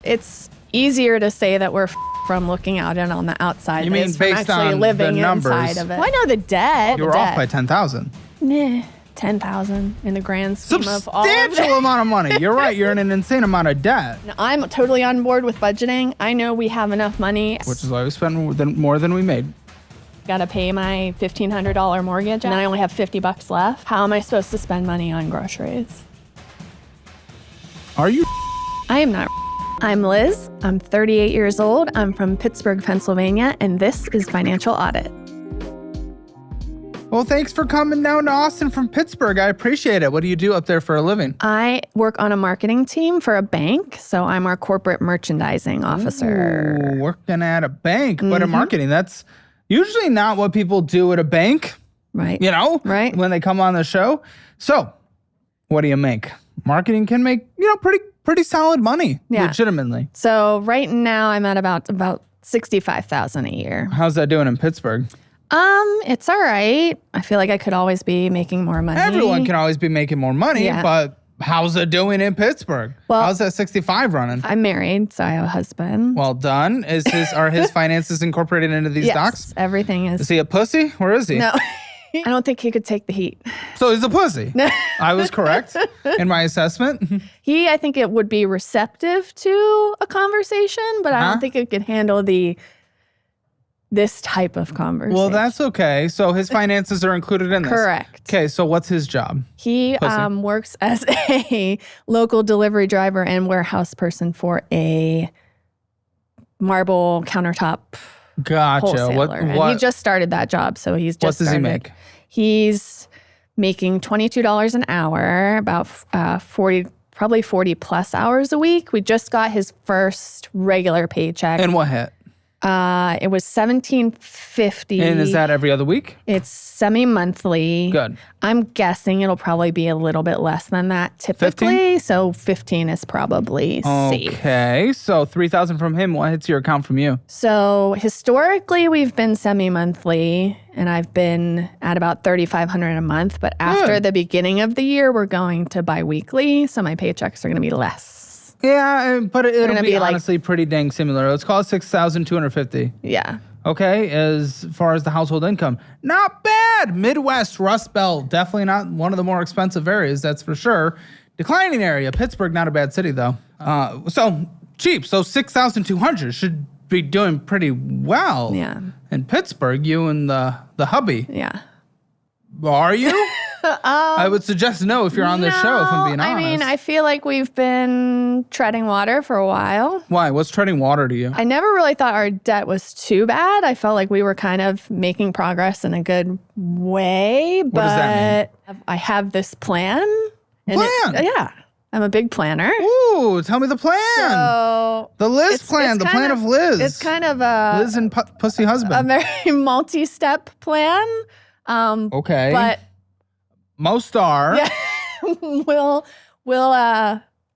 It's easier to say that we're from looking out and on the outside. You mean from based actually on living the numbers? inside of it. Well, I know the debt. You were off by 10,000. Nah, 10,000 in the grand scheme of all of Substantial amount of money. You're right. You're in an insane amount of debt. No, I'm totally on board with budgeting. I know we have enough money. Which is why we spend more than we made. Got to pay my $1,500 mortgage, and I only have $50 left. How am I supposed to spend money on groceries? Are you? I am not. I'm Liz. I'm 38 years old. I'm from Pittsburgh, Pennsylvania, and this is Financial Audit. Well, thanks for coming down to Austin from Pittsburgh. I appreciate it. What do you do up there for a living? I work on a marketing team for a bank, so I'm our corporate merchandising officer. Ooh, working at a bank, but in marketing. That's usually not what people do at a bank. Right. You know? Right. When they come on the show. So, what do you make? Marketing can make, pretty solid money, legitimately. So right now I'm at about $65,000 a year. How's that doing in Pittsburgh? It's all right. I feel like I could always be making more money. Everyone can always be making more money, Yeah. but how's it doing in Pittsburgh? Well, how's that 65 running? I'm married, so I have a husband. Well done. Are his finances incorporated into these docs? Yes, everything is. Is he a pussy? Where is he? No, I don't think he could take the heat. So he's a pussy. I was correct in my assessment. I think it would be receptive to a conversation, but I don't think it could handle this type of conversation. Well, that's okay. So his finances are included in this. Correct. Okay, so what's his job? He works as a local delivery driver and warehouse person for a marble countertop Gotcha. wholesaler. And he just started that job, so he's just What does he make? He's making $22 an hour, about 40 plus hours a week. We just got his first regular paycheck. And what hit? It was $1,750. And is that every other week? It's semi-monthly. Good. I'm guessing it'll probably be a little bit less than that typically. 15? So 15 is probably safe. Okay. So $3,000 from him. What hits your account from you? So historically, we've been semi-monthly, and I've been at about $3,500 a month. But after the beginning of the year, we're going to bi-weekly, so my paychecks are going to be less. Yeah, but it'll be like, honestly pretty dang similar. Let's call it $6,250. Yeah. Okay, as far as the household income, not bad. Midwest, Rust Belt, definitely not one of the more expensive areas, that's for sure. Declining area, Pittsburgh, not a bad city though. So cheap, so $6,200 should be doing pretty well. Yeah. In Pittsburgh, you and the hubby. Yeah. Are you? I would suggest no if you're on this show, if I'm being honest. I mean, I feel like we've been treading water for a while. Why? What's treading water to you? I never really thought our debt was too bad. I felt like we were kind of making progress in a good way. But does that mean? I have this plan. Plan? Yeah. I'm a big planner. Ooh, tell me the plan. So The Liz plan, the plan of Liz. It's kind of a Liz and pussy husband. a very multi-step plan. Okay. But most are. yeah, will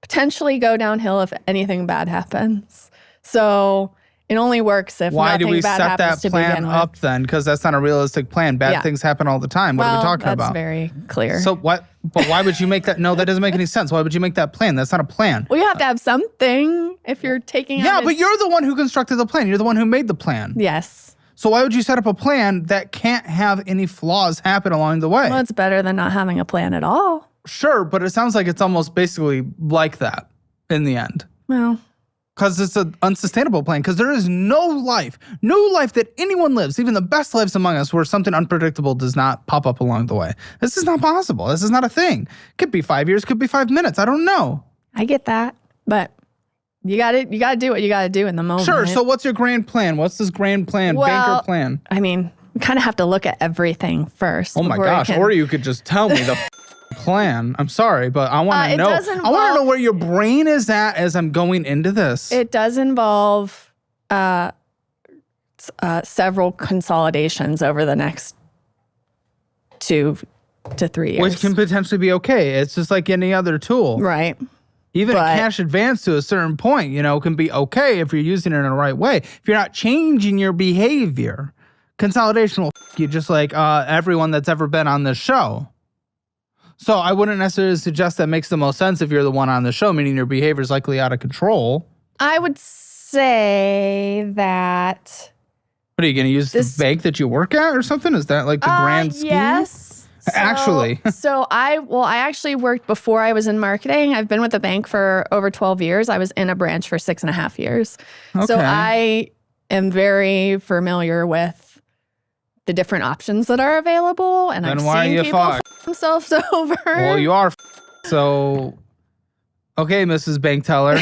potentially go downhill if anything bad happens. So it only works if Why do nothing we bad set that happens to plan begin with. up then? Because that's not a realistic plan. Bad things happen all the time. What are we talking about? That's very clear. So what? But why would you make that? No, that doesn't make any sense. Why would you make that plan? That's not a plan. Well, you have to have something if you're taking Yeah, out but you're the one who constructed the plan. You're the one who made the plan. Yes. So why would you set up a plan that can't have any flaws happen along the way? Well, it's better than not having a plan at all. Sure, but it sounds like it's almost basically like that in the end. Well, Because it's an unsustainable plan. Because there is no life that anyone lives, even the best lives among us, where something unpredictable does not pop up along the way. This is not possible. This is not a thing. Could be 5 years, could be 5 minutes. I don't know. I get that, but you got to do what you got to do in the moment. Sure. So what's your grand plan? What's this grand plan, banker plan? I mean, we kind of have to look at everything first. Oh my gosh. Or you could just tell me the plan. I'm sorry, but I want to know. I want to know where your brain is at as I'm going into this. It does involve several consolidations over the next 2 to 3 years. Which can potentially be okay. It's just like any other tool. Right. Even a cash advance to a certain point, can be okay if you're using it in the right way. If you're not changing your behavior, consolidation will you just like everyone that's ever been on this show. So I wouldn't necessarily suggest that makes the most sense if you're the one on the show, meaning your behavior is likely out of control. I would say that. What are you going to use the bank that you work at or something? Is that like the grand scheme? Yes. Actually. I actually worked before I was in marketing. I've been with the bank for over 12 years. I was in a branch for 6.5 years. Okay. So I am very familiar with the different options that are available. And I've seen people f themselves over. Well, you are so... Okay, Mrs. Bank Teller.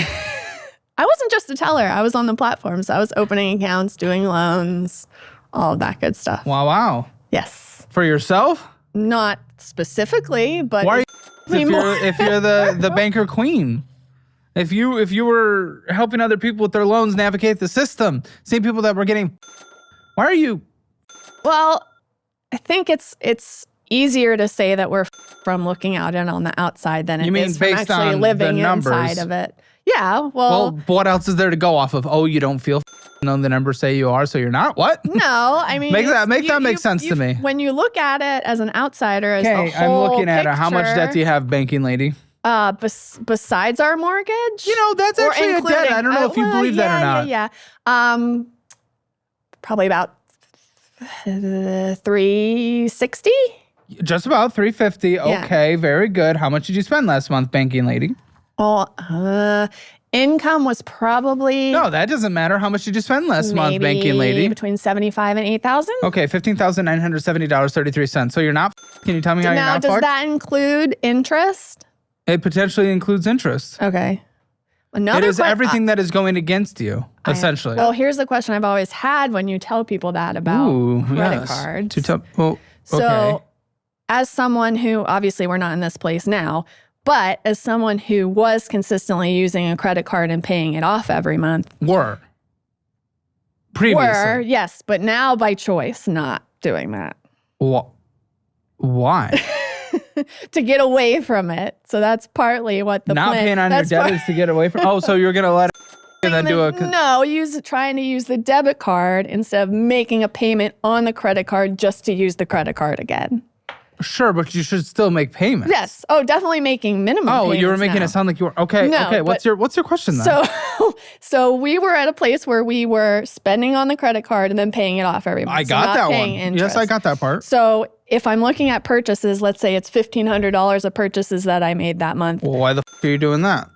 I wasn't just a teller. I was on the platform. So I was opening accounts, doing loans, all of that good stuff. Wow. Yes. For yourself? Not specifically, but why are you if you're the banker queen? If you were helping other people with their loans navigate the system, same people that were getting, why are you? Well, I think it's easier to say that we're from looking out and on the outside than it is from actually living inside of it. Yeah, well, what else is there to go off of? Oh, you don't feel on the numbers say you are, so you're not? What? No, I mean... make that make sense to me. When you look at it as an outsider, as the whole I'm looking at it. How much debt do you have, banking lady? Besides our mortgage? That's actually a debt. I don't know if you believe that or not. Yeah. Probably about 360. Just about 350. Okay, very good. How much did you spend last month, banking lady? Income was probably... No, that doesn't matter. How much did you spend last month, banking lady? Between $75,000 and $8,000. Okay, $15,970.33. So you're not... Can you tell me how you're not Now, does that include interest? It potentially includes interest. Okay. It is everything that is going against you, essentially. Well, here's the question I've always had when you tell people that about credit cards. So, as someone who, obviously we're not in this place now, but as someone who was consistently using a credit card and paying it off every month. Previously. Yes, but now by choice, not doing that. Why? To get away from it. So that's partly what the plan. Not paying on your debt is to get away from... Oh, so you're going to let it and then do a... No, trying to use the debit card instead of making a payment on the credit card just to use the credit card again. Sure, but you should still make payments. Yes. Oh, definitely making minimum payments. Oh, you were making it sound like you were... Okay, okay. What's your question then? So we were at a place where we were spending on the credit card and then paying it off every month. I got that one. Interest. Yes, I got that part. So if I'm looking at purchases, let's say it's $1,500 of purchases that I made that month. Well, why the are you doing that?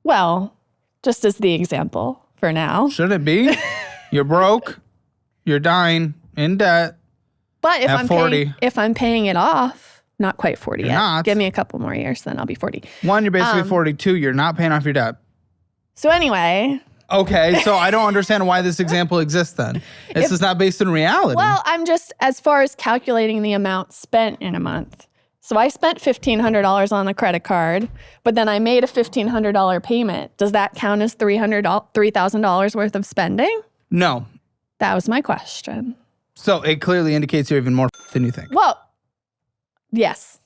Well, just as the example for now. Should it be? You're broke. You're dying in debt. But if I'm paying it off, not quite 40 yet. Not. Give me a couple more years, then I'll be 40. One, you're basically 42. You're not paying off your debt. So anyway. Okay, so I don't understand why this example exists then. This is not based in reality. Well, I'm just, as far as calculating the amount spent in a month. So I spent $1,500 on the credit card, but then I made a $1,500 payment. Does that count as $3,000 worth of spending? No. That was my question. So it clearly indicates you're even more than you think. Well, yes.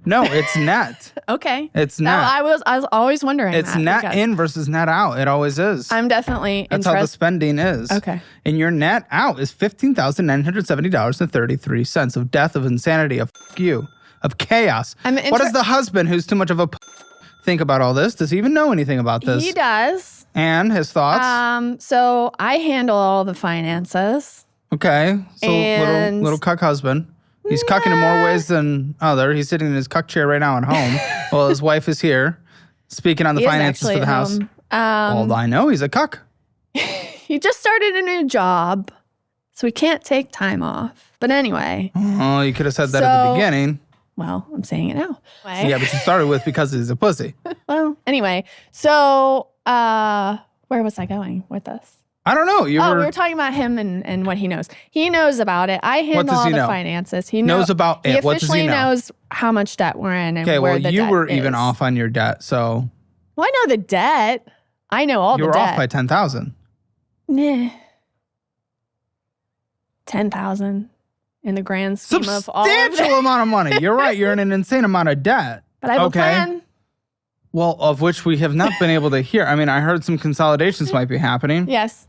No, it's net. Okay. It's net. No, I was always wondering. It's net in versus net out. It always is. I'm definitely That's how the spending is. Okay. And your net out is $15,970.33 of death, of insanity, of you, of chaos. What does the husband who's too much of a think about all this? Does he even know anything about this? He does. And his thoughts? So I handle all the finances. Okay. So little cuck husband. He's cucking in more ways than other. He's sitting in his cuck chair right now at home while his wife is here speaking on the finances for the house. Well, I know he's a cuck. He just started a new job, so he can't take time off. But anyway. Oh, you could have said that at the beginning. Well, I'm saying it now. Yeah, but you started with because he's a pussy. Well, anyway. So where was I going with this? I don't know. We were talking about him and what he knows. He knows about it. I handle all the finances. He knows about it. What does he know? He officially knows how much debt we're in and where the debt is. Okay, well, you were even off on your debt, so. Well, I know the debt. I know all the debt. You were off by $10,000. Nah. $10,000 in the grand scheme of all of it. Substantial amount of money. You're right. You're in an insane amount of debt. But I have a plan. Well, of which we have not been able to hear. I mean, I heard some consolidations might be happening. Yes.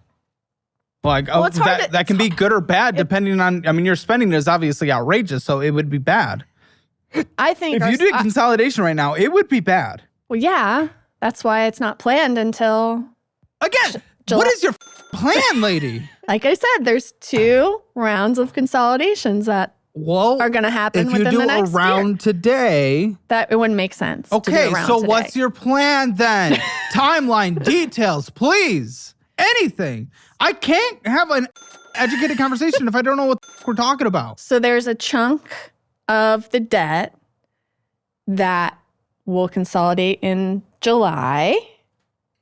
Like, that can be good or bad depending on, I mean, your spending is obviously outrageous, so it would be bad. I think if you did consolidation right now, it would be bad. Well, yeah. That's why it's not planned until... Again, what is your plan, lady? Like I said, there's 2 rounds of consolidations that are going to happen within the next year. If you do a round today... That it wouldn't make sense. Okay, so what's your plan then? Timeline, details, please. Anything. I can't have an educated conversation if I don't know what we're talking about. So there's a chunk of the debt that will consolidate in July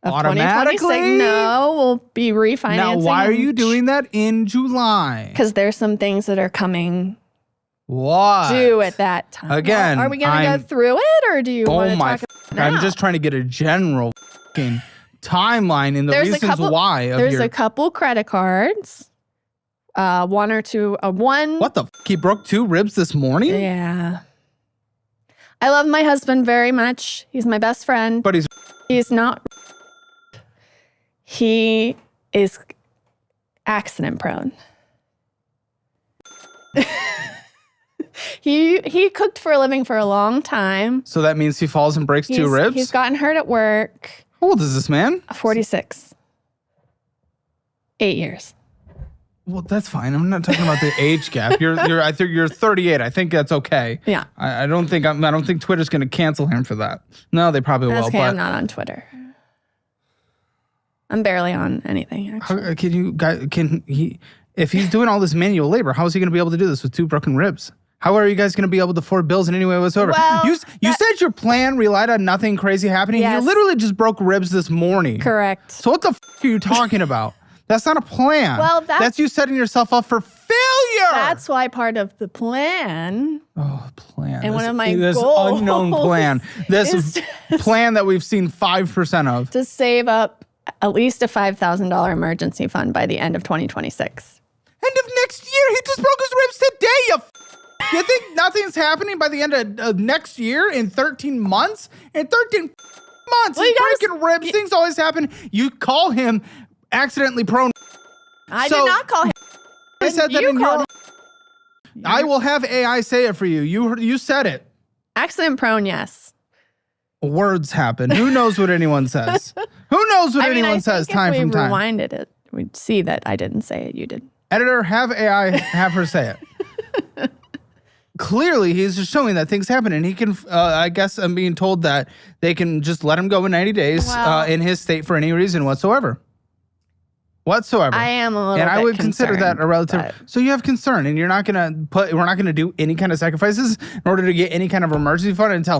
of automatically? 2026. No, we'll be refinancing. Now, why are you doing that in July? Because there's some things that are coming what? due at that time. Again, well, are we going to go through it, or do you want to talk about it now? I'm just trying to get a general timeline and the reasons why. There's a couple credit cards. One or two. One. What the f? He broke 2 ribs this morning? Yeah. I love my husband very much. He's my best friend. But he's not. He is accident prone. He cooked for a living for a long time. So that means he falls and breaks 2 ribs? He's gotten hurt at work. How old is this man? 46. 8 years. Well, that's fine. I'm not talking about the age gap. I think you're 38. I think that's okay. Yeah. I don't think Twitter's going to cancel him for that. No, they probably will. Okay, I'm not on Twitter. I'm barely on anything, actually. If he's doing all this manual labor, how is he going to be able to do this with 2 broken ribs? How are you guys going to be able to afford bills in any way whatsoever? Well, you said your plan relied on nothing crazy happening. Yes. You literally just broke ribs this morning. Correct. So what the are you talking about? That's not a plan. Well, that's you setting yourself up for failure. That's why part of the plan. Oh, plan. And one of my this goals unknown plan. This plan that we've seen 5% of. To save up at least a $5,000 emergency fund by the end of 2026. End of next year? He just broke his ribs today, you think nothing's happening by the end of next year in 13 months? In 13 months, he's breaking ribs. Things always happen. You call him accidentally prone. I did not call him. I said that in your... I will have AI say it for you. You said it. Accident prone, yes. Words happen. Who knows what anyone says? Who knows what anyone says time from time? If we rewinded it, we'd see that I didn't say it. You did. Editor, have AI have her say it. Clearly, he's just showing that things happen, and he can, I guess I'm being told that they can just let him go in 90 days in his state for any reason whatsoever. I am a little bit concerned. And I would consider that a relative. So you have concern, and we're not going to do any kind of sacrifices in order to get any kind of emergency fund until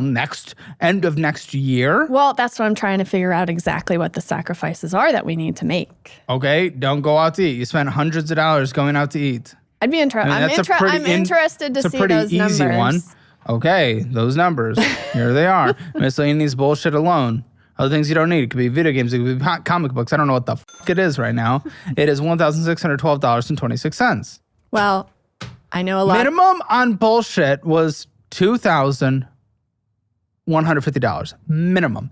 end of next year? Well, that's what I'm trying to figure out exactly what the sacrifices are that we need to make. Okay, don't go out to eat. You spend hundreds of dollars going out to eat. I'd be interested. I'm interested to see those numbers. It's a pretty easy one. Okay, those numbers. Here they are. Miscellaneous bullshit alone. Other things you don't need. It could be video games. It could be comic books. I don't know what the it is right now. It is $1,612.26. Well, I know a lot. Minimum on bullshit was $2,150. Minimum.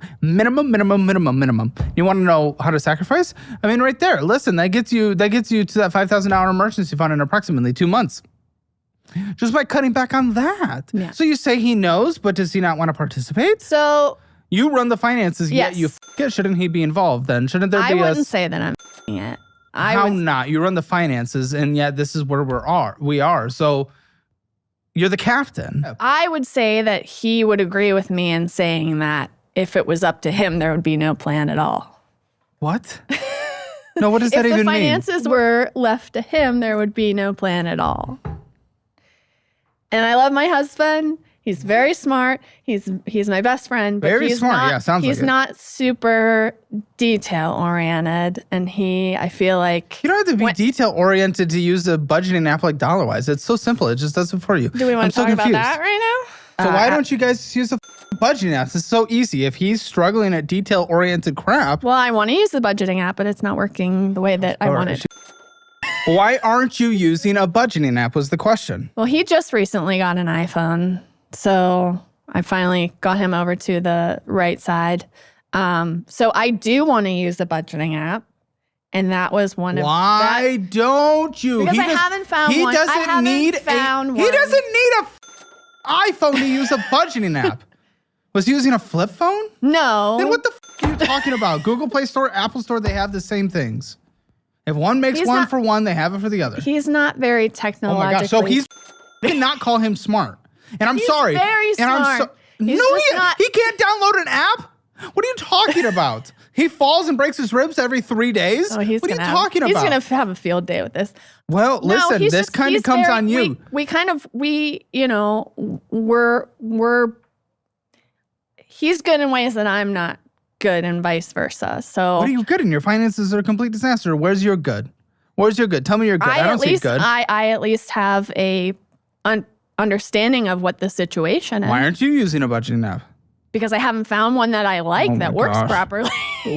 You want to know how to sacrifice? I mean, right there. Listen, that gets you to that $5,000 emergency fund in approximately 2 months. Just by cutting back on that. Yeah. So you say he knows, but does he not want to participate? So you run the finances, yet you it. Shouldn't he be involved then? Shouldn't there be I wouldn't say that I'm it. How not? You run the finances, and yet this is where we are. So you're the captain. I would say that he would agree with me in saying that if it was up to him, there would be no plan at all. What? No, what does that even mean? If the finances were left to him, there would be no plan at all. And I love my husband. He's very smart. He's my best friend. But very smart. Yeah, sounds like it. He's not super detail oriented, and I feel like you don't have to be detail oriented to use a budgeting app like Dollarwise. It's so simple. It just does it for you. Do we want to talk about that right now? So why don't you guys use a budgeting app? It's so easy. If he's struggling at detail oriented crap. Well, I want to use the budgeting app, but it's not working the way that I want it to. Why aren't you using a budgeting app was the question. Well, he just recently got an iPhone. So I finally got him over to the right side. So I do want to use the budgeting app. And that was one of Why don't you? Because I haven't found one. He doesn't need a iPhone to use a budgeting app. Was he using a flip phone? No. Then what the are you talking about? Google Play Store, Apple Store, they have the same things. If one makes for one, they have it for the other. He's not very technologically. Oh my gosh. So he's cannot call him smart. And I'm sorry. Very smart. No, he can't download an app. What are you talking about? He falls and breaks his ribs every 3 days. Oh, what are you talking about? He's gonna have a field day with this. Well, listen, this kind of comes on you. He's good in ways that I'm not good and vice versa. So what are you good in? Your finances are a complete disaster. Where's your good? Where's your good? Tell me you're good. I don't see good. I at least have a understanding of what the situation is. Why aren't you using a budgeting app? Because I haven't found one that I like that works properly.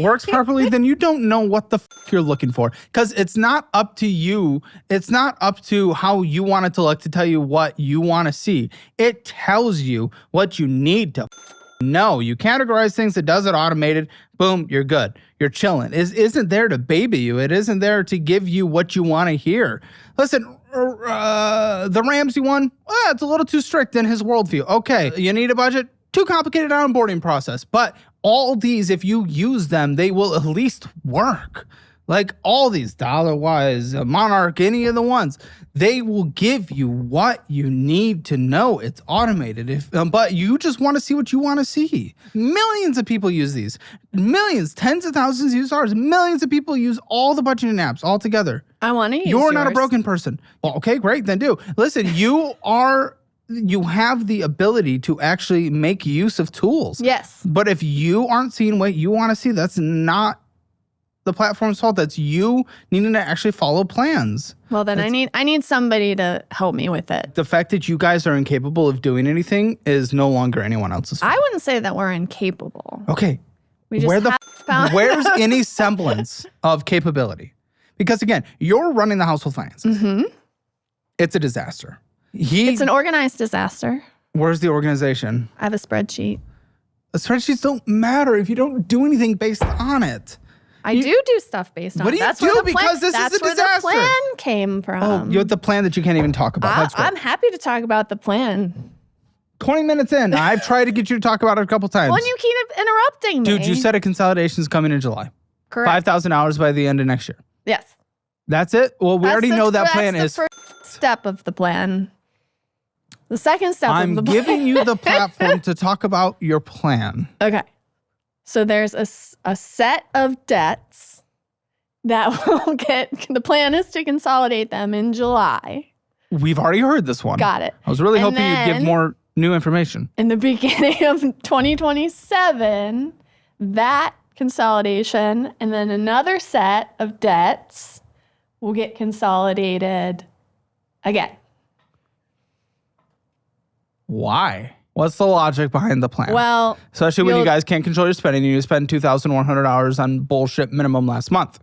Works properly, then you don't know what the you're looking for. Because it's not up to you. It's not up to how you want it to look to tell you what you want to see. It tells you what you need to know. You categorize things, it does it automated. Boom, you're good. You're chilling. It isn't there to baby you. It isn't there to give you what you want to hear. Listen, the Ramsey one, it's a little too strict in his worldview. Okay, you need a budget? Too complicated onboarding process. But all these, if you use them, they will at least work. Like all these, DollarWise, Monarch, any of the ones, they will give you what you need to know. It's automated. But you just want to see what you want to see. Millions of people use these. Millions, tens of thousands use ours. Millions of people use all the budgeting apps all together. I want to use You're not a broken person. Well, okay, great, then do. Listen, you have the ability to actually make use of tools. Yes. But if you aren't seeing what you want to see, that's not the platform's fault. That's you needing to actually follow plans. Well, then I need somebody to help me with it. The fact that you guys are incapable of doing anything is no longer anyone else's fault. I wouldn't say that we're incapable. Okay. We just where's any semblance of capability? Because again, you're running the household finances. Mm-hmm. It's a disaster. It's an organized disaster. Where's the organization? I have a spreadsheet. The spreadsheets don't matter if you don't do anything based on it. I do stuff based on it. What do you do? Because this is a disaster. That's where the plan came from. Oh, you have the plan that you can't even talk about. I'm happy to talk about the plan. 20 minutes in. I've tried to get you to talk about it a couple times. Well, you keep interrupting me. Dude, you said a consolidation is coming in July. Correct. $5,000 by the end of next year. Yes. That's it? Well, we already know that plan is... That's the first step of the plan. The second step of the plan. I'm giving you the platform to talk about your plan. Okay. So there's a set of debts that will get... The plan is to consolidate them in July. We've already heard this one. Got it. I was really hoping you'd give more new information. In the beginning of 2027, that consolidation and then another set of debts will get consolidated again. Why? What's the logic behind the plan? Well, especially when you guys can't control your spending and you spend $2,100 on bullshit minimum last month.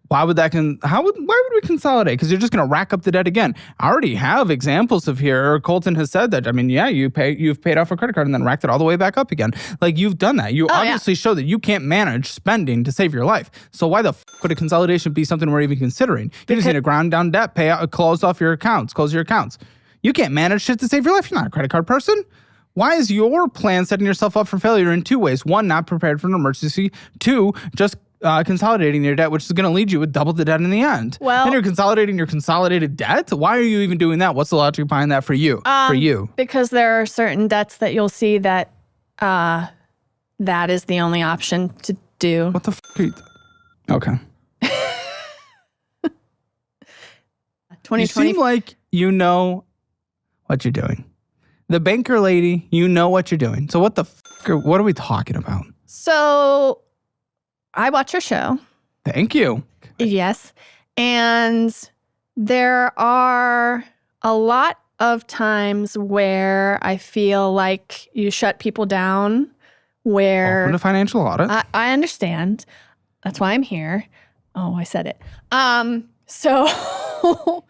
Why would that why would we consolidate? Because you're just going to rack up the debt again. I already have examples of here. Colton has said that. I mean, yeah, you've paid off a credit card and then racked it all the way back up again. Like, you've done that. You obviously show that you can't manage spending to save your life. So why the would a consolidation be something we're even considering? You just need to ground down debt, pay out, close your accounts. You can't manage shit to save your life. You're not a credit card person. Why is your plan setting yourself up for failure in two ways? One, not prepared for an emergency. Two, just consolidating your debt, which is going to lead you with double the debt in the end. Well, then you're consolidating your consolidated debt. Why are you even doing that? What's the logic behind that for you? Because there are certain debts that you'll see that that is the only option to do. What the are you? Okay. 2020. You seem like you know what you're doing. The banker lady, you know what you're doing. So what what are we talking about? So I watch your show. Thank you. Yes. And there are a lot of times where I feel like you shut people down where... Welcome to financial audit. I understand. That's why I'm here. Oh, I said it. So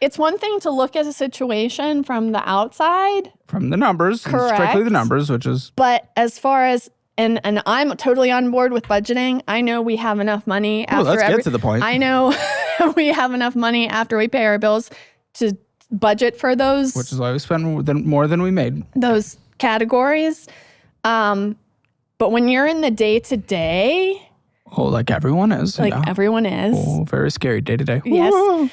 it's one thing to look at a situation from the outside. From the numbers. Correct. Strictly the numbers, which is... But as far as... And I'm totally on board with budgeting. I know we have enough money after let's get to the point. I know we have enough money after we pay our bills to budget for those. Which is why we spend more than we made. Those categories. But when you're in the day-to-day, like everyone is. Everyone is. Very scary day-to-day. Yes.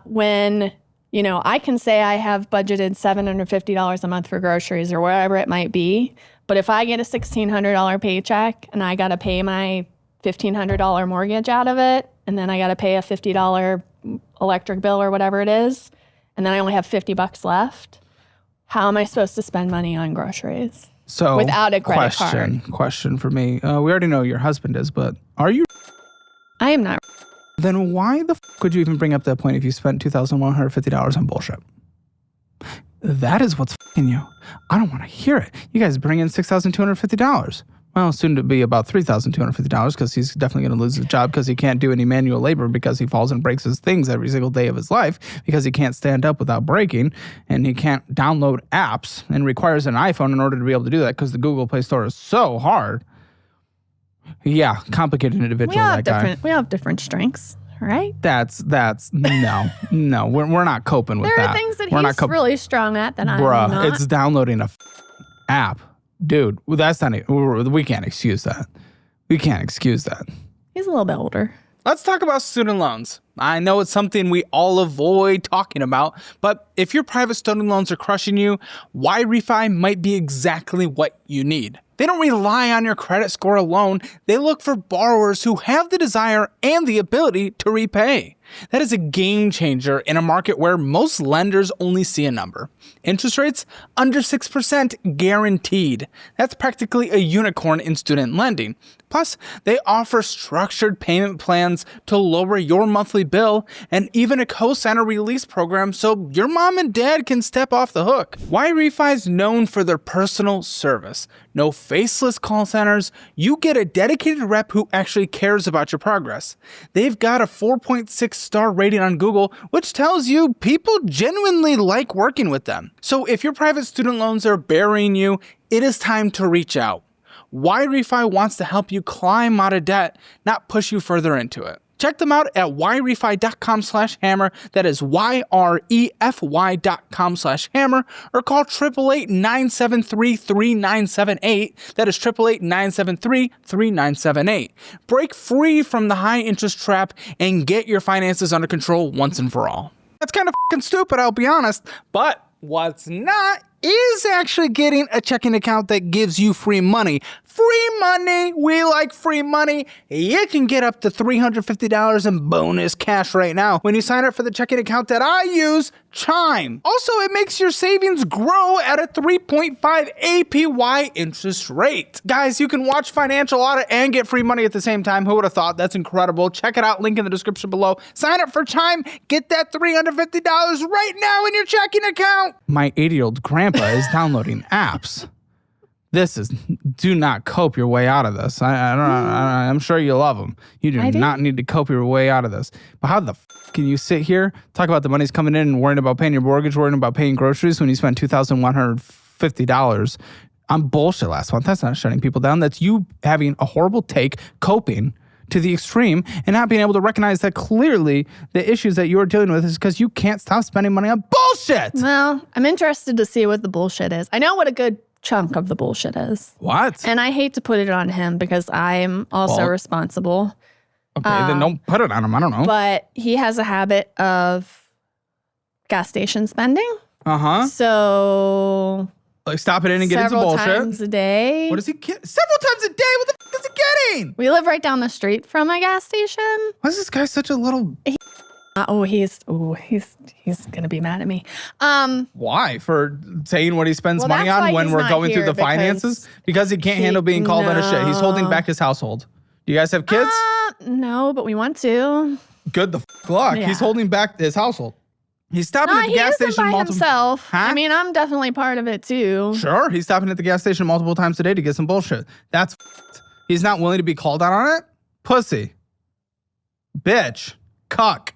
When, I can say I have budgeted $750 a month for groceries or whatever it might be. But if I get a $1,600 paycheck and I got to pay my $1,500 mortgage out of it, and then I got to pay a $50 electric bill or whatever it is, and then I only have $50 left, how am I supposed to spend money on groceries? So without a credit card. Question for me. We already know your husband is, but are you? I am not. Then why the could you even bring up that point if you spent $2,150 on bullshit? That is what's f***ing you. I don't want to hear it. You guys bring in $6,250. Well, soon to be about $3,250 because he's definitely going to lose his job because he can't do any manual labor because he falls and breaks his things every single day of his life because he can't stand up without breaking and he can't download apps and requires an iPhone in order to be able to do that because the Google Play Store is so hard. Yeah, complicated individual. We all have different strengths, right? That's no, we're not coping with that. There are things that he's really strong at that I'm not. Bruh, it's downloading a app. Dude, that's not it. We can't excuse that. We can't excuse that. He's a little bit older. Let's talk about student loans. I know it's something we all avoid talking about, but if your private student loans are crushing you, Y-Refi might be exactly what you need. They don't rely on your credit score alone. They look for borrowers who have the desire and the ability to repay. That is a game changer in a market where most lenders only see a number. Interest rates under 6% guaranteed. That's practically a unicorn in student lending. Plus, they offer structured payment plans to lower your monthly bill and even a co-signer release program so your mom and dad can step off the hook. Y-Refi is known for their personal service. No faceless call centers. You get a dedicated rep who actually cares about your progress. They've got a 4.6-star rating on Google, which tells you people genuinely like working with them. So if your private student loans are burying you, it is time to reach out. Y-Refi wants to help you climb out of debt, not push you further into it. Check them out at yrefy.com/hammer. That is YREFY.com/hammer, or call 888-973-3978. That is 888-973-3978. Break free from the high interest trap and get your finances under control once and for all. That's kind of fucking stupid, I'll be honest, but what's not is actually getting a checking account that gives you free money. Free money! We like free money. You can get up to $350 in bonus cash right now when you sign up for the checking account that I use, Chime. Also, it makes your savings grow at a 3.5 APY interest rate. Guys, you can watch Financial Audit and get free money at the same time. Who would have thought? That's incredible. Check it out. Link in the description below. Sign up for Chime. Get that $350 right now in your checking account. My 80-year-old grandpa is downloading apps. Do not cope your way out of this. I'm sure you love them. You do not need to cope your way out of this. But how the can you sit here, talk about the money's coming in and worrying about paying your mortgage, worrying about paying groceries when you spend $2,150 on bullshit last month? That's not shutting people down. That's you having a horrible take, coping to the extreme, and not being able to recognize that clearly the issues that you're dealing with is because you can't stop spending money on bullshit. Well, I'm interested to see what the bullshit is. I know what a good chunk of the bullshit is. What? And I hate to put it on him because I'm also responsible. Okay, then don't put it on him. I don't know. But he has a habit of gas station spending. Uh-huh. So like stopping in and getting some bullshit. Several times a day. What does he get? Several times a day? What the f*** is he getting? We live right down the street from a gas station. Why is this guy such a little... He's gonna be mad at me. Why? For saying what he spends money on when we're going through the finances? Because he can't handle being called out of shit. He's holding back his household. Do you guys have kids? No, but we want to. Good the luck. Yeah. He's holding back his household. He's stopping at the gas station multiple himself. Huh? I mean, I'm definitely part of it too. Sure, he's stopping at the gas station multiple times a day to get some bullshit. That's he's not willing to be called out on it? Pussy. Bitch. Cuck.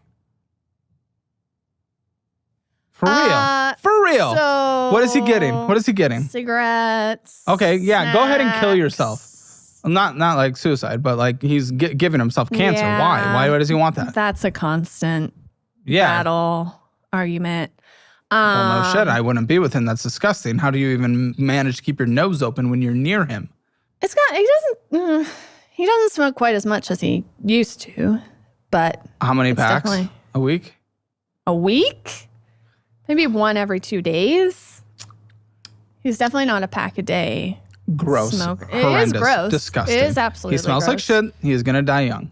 For real. For real. So what is he getting? What is he getting? Cigarettes. Okay, yeah, snacks. Go ahead and kill yourself. Not like suicide, but like he's giving himself cancer. Yeah. Why does he want that? That's a constant battle argument. Well, no shit. I wouldn't be with him. That's disgusting. How do you even manage to keep your nose open when you're near him? He doesn't smoke quite as much as he used to, but how many packs a week? A week? Maybe one every 2 days. He's definitely not a pack a day. Gross. Smoker. Horrendous. It is gross. Disgusting. It is absolutely He smells gross. like shit. He is going to die young.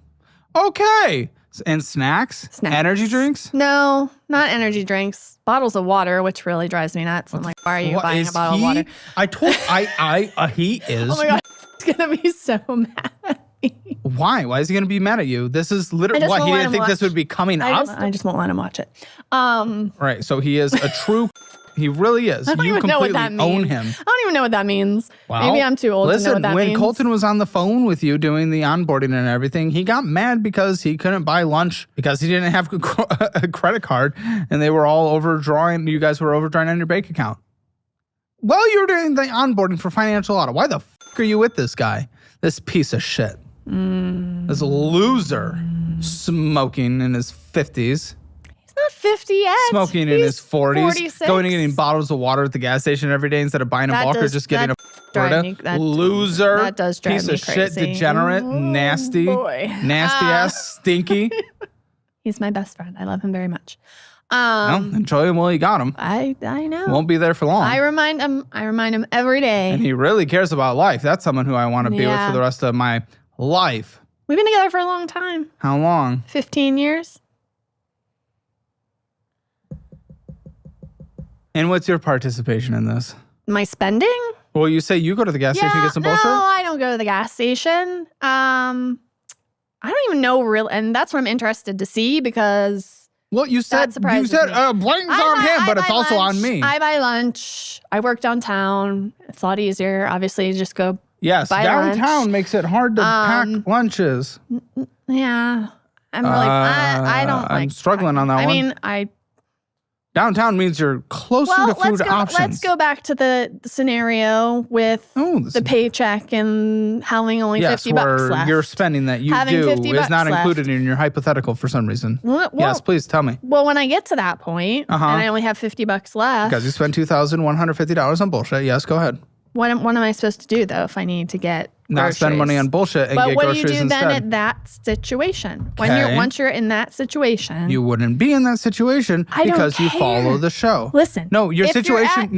Okay. And snacks? Energy drinks? No, not energy drinks. Bottles of water, which really drives me nuts. I'm like, why are you buying a bottle of water? He is. Oh my God. He's going to be so mad at me. Why? Why is he going to be mad at you? This is literally what? He didn't think this would be coming up? I just won't let him watch it. Right. So he is a true... He really is. I don't even know what that means. Own him. I don't even know what that means. Well, maybe I'm too old to know what that means. When Colton was on the phone with you doing the onboarding and everything, he got mad because he couldn't buy lunch because he didn't have a credit card and they were all overdrawing. You guys were overdrawing on your bank account. Well, you were doing the onboarding for financial audit. Why the fuck are you with this guy? This piece of shit. This loser smoking in his 50s. Not 50 yet. Smoking in his 40s. 46. Going and getting bottles of water at the gas station every day instead of buying a bulk or just getting a loser. That does drive piece me of crazy. shit, degenerate, nasty, nasty ass, stinky. He's my best friend. I love him very much. Well, enjoy him while you got him. I know. Won't be there for long. I remind him every day. And he really cares about life. That's someone who I want to be with for the rest of my life. We've been together for a long time. How long? 15 years. And what's your participation in this? My spending? Well, you say you go to the gas station to get some bullshit? No, I don't go to the gas station. I don't even know and that's what I'm interested to see because well, you said blame's on him, but it's also on me. I buy lunch. I work downtown. It's a lot easier. Obviously, you just go buy downtown lunch. Makes it hard to pack lunches. Yeah. I'm really I don't I'm struggling on that one. I mean, downtown means you're closer to food options. Let's go back to the scenario with the paycheck and having only $50 left. Your spending that you do is not included in your hypothetical for some reason. Well, yes, please tell me. Well, when I get to that point and I only have $50 left. Because you spent $2,150 on bullshit. Yes, go ahead. What am I supposed to do, though, if I need to get not groceries? Spend money on bullshit and get groceries instead. But what do you do then at that situation? Once you're in that situation. You wouldn't be in that situation because you follow the show. Listen. No, your situation's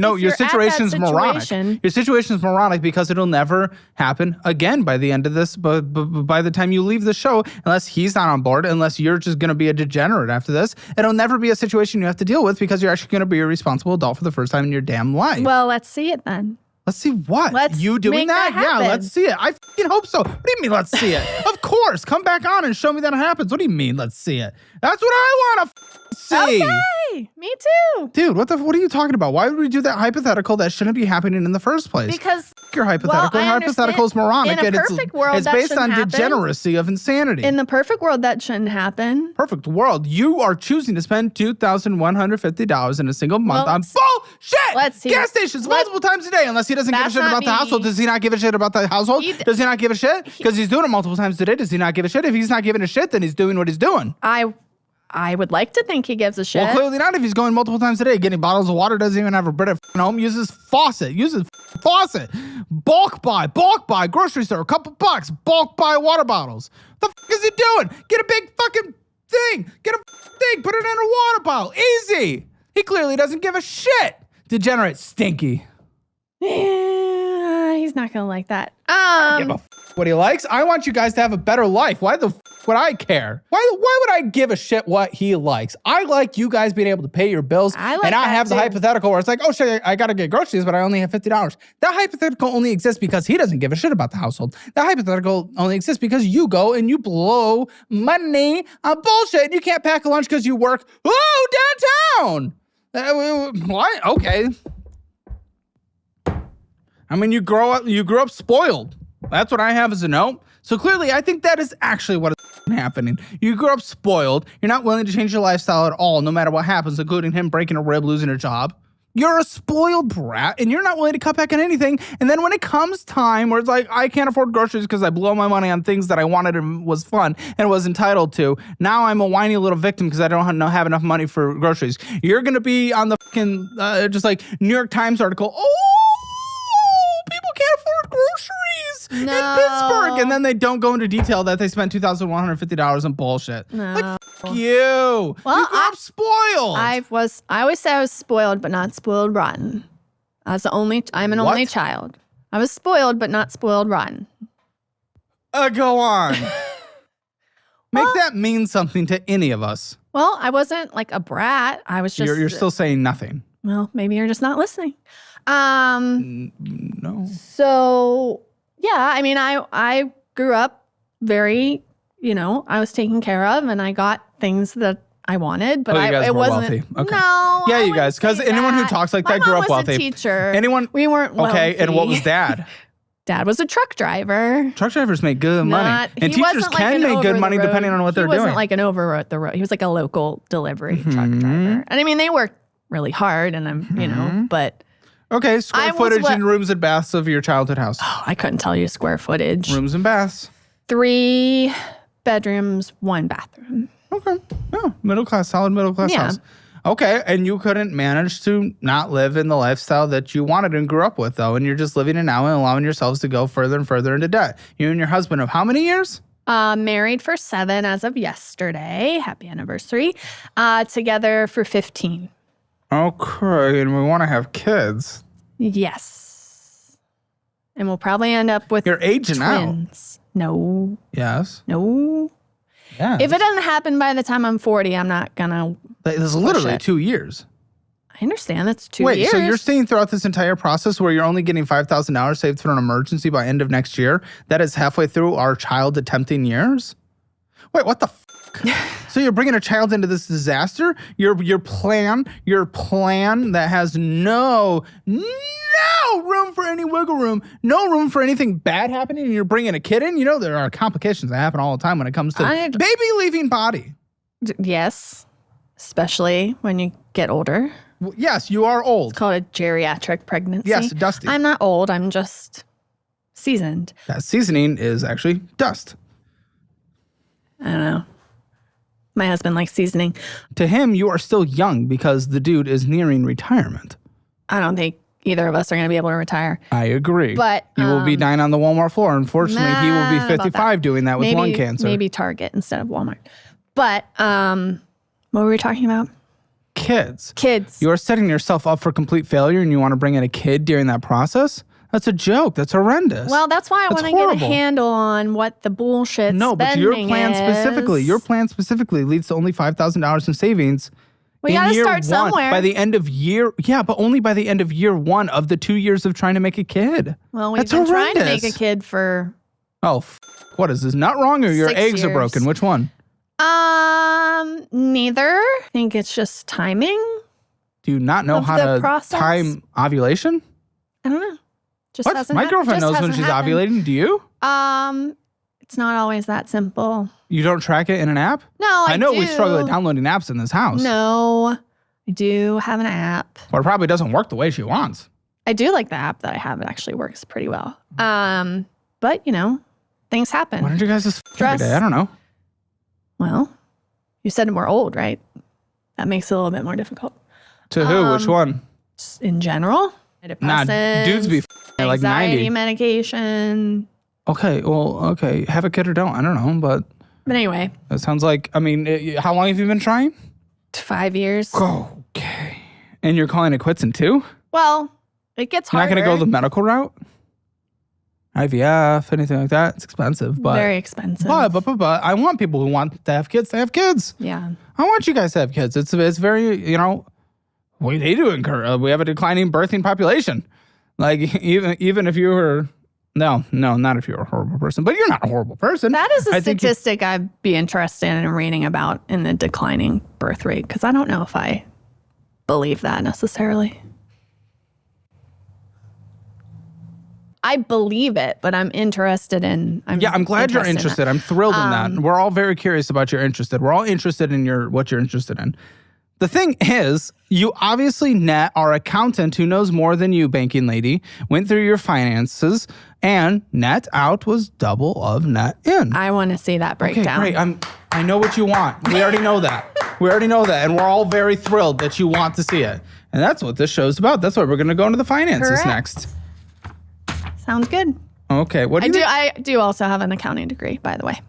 moronic. Your situation's moronic because it'll never happen again by the end of this, by the time you leave the show, unless he's not on board, unless you're just going to be a degenerate after this. It'll never be a situation you have to deal with because you're actually going to be a responsible adult for the first time in your damn life. Well, let's see it then. Let's see what? You doing that? Yeah, let's see it. I fucking hope so. What do you mean, let's see it? Of course. Come back on and show me that it happens. What do you mean, let's see it? That's what I want to see. Okay. Me too. Dude, what are you talking about? Why would we do that hypothetical that shouldn't be happening in the first place? Because your hypothetical. Your hypothetical is moronic. In a perfect world, it's based on degeneracy of insanity. In the perfect world, that shouldn't happen. Perfect world. You are choosing to spend $2,150 in a single month on bullshit. Let's see. Gas stations multiple times a day. Unless he doesn't give a shit about the household. Does he not give a shit about the household? Does he not give a shit? Because he's doing it multiple times a day. Does he not give a shit? If he's not giving a shit, then he's doing what he's doing. I would like to think he gives a shit. Well, clearly not if he's going multiple times a day, getting bottles of water, doesn't even have a Brit at home, uses faucet. Bulk buy, grocery store, a couple bucks, bulk buy water bottles. The fuck is he doing? Get a big fucking thing. Get a thing, put it in a water bottle. Easy. He clearly doesn't give a shit. Degenerate, stinky. Yeah, he's not gonna like that. Give a what he likes. I want you guys to have a better life. Why the would I care? Why would I give a shit what he likes? I like you guys being able to pay your bills and not have the hypothetical where it's like, oh shit, I gotta get groceries, but I only have $50. That hypothetical only exists because he doesn't give a shit about the household. That hypothetical only exists because you go and you blow money on bullshit and you can't pack a lunch because you work downtown. What? Okay. I mean, you grew up spoiled. That's what I have as a note. So clearly, I think that is actually what is happening. You grew up spoiled. You're not willing to change your lifestyle at all, no matter what happens, including him breaking a rib, losing a job. You're a spoiled brat, and you're not willing to cut back on anything. And then when it comes time where it's like, I can't afford groceries because I blow my money on things that I wanted and was fun and was entitled to, now I'm a whiny little victim because I don't have enough money for groceries. You're going to be on the fucking, just like New York Times article, people can't afford groceries. in Pittsburgh. And then they don't go into detail that they spent $2,150 on bullshit. No. Like, f you. Well, you grew up spoiled. I always say I was spoiled, but not spoiled rotten. I'm an only child. I was spoiled, but not spoiled rotten. Go on. Make that mean something to any of us. Well, I wasn't like a brat. I was just... You're still saying nothing. Well, maybe you're just not listening. No. So, yeah, I mean, I grew up very, I was taken care of and I got things that I wanted, but it wasn't wealthy. Okay. No. Yeah, you guys, because anyone who talks like that grew up wealthy. My mom was a teacher. Anyone? We weren't wealthy. Okay, and what was Dad? Dad was a truck driver. Truck drivers make good money. And teachers can make good money depending on what they're doing. He wasn't like an over the road. He was like a local delivery truck driver. And I mean, they worked really hard and I'm, but. Okay, square footage in rooms and baths of your childhood house. Oh, I couldn't tell you square footage. Rooms and baths. 3 bedrooms, 1 bathroom. Okay. Oh, solid middle class house. Okay, and you couldn't manage to not live in the lifestyle that you wanted and grew up with, though, and you're just living it now and allowing yourselves to go further and further into debt. You and your husband of how many years? Married for 7 as of yesterday. Happy anniversary. Together for 15. Okay, and we want to have kids. Yes. And we'll probably end up with You're aging twins. out. No. Yes. No. Yeah. If it doesn't happen by the time I'm 40, I'm not going to. It's literally 2 years. I understand. That's 2 years. Wait, so you're saying throughout this entire process where you're only getting $5,000 saved for an emergency by end of next year, that is halfway through our child attempting years? Wait, what the f***? So you're bringing a child into this disaster? Your plan that has no room for any wiggle room, no room for anything bad happening, and you're bringing a kid in? You know there are complications that happen all the time when it comes to baby leaving body. Yes, especially when you get older. Well, yes, you are old. It's called a geriatric pregnancy. Yes, dusty. I'm not old. I'm just seasoned. That seasoning is actually dust. I don't know. My husband likes seasoning. To him, you are still young because the dude is nearing retirement. I don't think either of us are going to be able to retire. I agree. But you will be dying on the Walmart floor. Unfortunately, he will be 55 doing that with lung cancer. Maybe Target instead of Walmart. But what were we talking about? Kids. You are setting yourself up for complete failure and you want to bring in a kid during that process? That's a joke. That's horrendous. Well, that's why I want to get a handle on what the bullshit No, but your plan is. specifically leads to only $5,000 in savings. We got to start somewhere. By the end of year, but only by the end of year 1 of the 2 years of trying to make a kid. Well, we've been trying to make a kid for... Oh, what is this? Not wrong or your eggs are broken? Which one? Neither. I think it's just timing. Do you not know how to time ovulation? I don't know. What? My girlfriend knows when she's ovulating. Do you? It's not always that simple. You don't track it in an app? No, I know do. we struggle with downloading apps in this house. No, I do have an app. Or it probably doesn't work the way she wants. I do like the app that I have. It actually works pretty well. But things happen. Why don't you guys just every day? I don't know. Well, you said we're old, right? That makes it a little bit more difficult. To who? Which one? In general. Nah, dudes be like 90. Anxiety medication. Okay, have a kid or don't. I don't know, but anyway. That sounds like, how long have you been trying? 5 years. Okay. And you're calling it quits in 2? Well, it gets harder. You're not going to go the medical route? IVF, anything like that? It's expensive, but... Very expensive. But I want people who want to have kids to have kids. Yeah. I want you guys to have kids. It's very, they do incur. We have a declining birthing population. Like even if you were, no, not if you're a horrible person, but you're not a horrible person. That is a statistic I'd be interested in reading about in the declining birth rate because I don't know if I believe that necessarily. I believe it, but I'm interested in. I'm glad you're interested. I'm thrilled in that. We're all very curious about you're interested. We're all interested in what you're interested in. The thing is, you obviously net our accountant who knows more than you, banking lady, went through your finances, and net out was double of net in. I want to see that breakdown. Okay, great. I know what you want. We already know that. And we're all very thrilled that you want to see it. And that's what this show's about. That's why we're going to go into the finances next. Sounds good. Okay. What do you think? I do also have an accounting degree, by the way.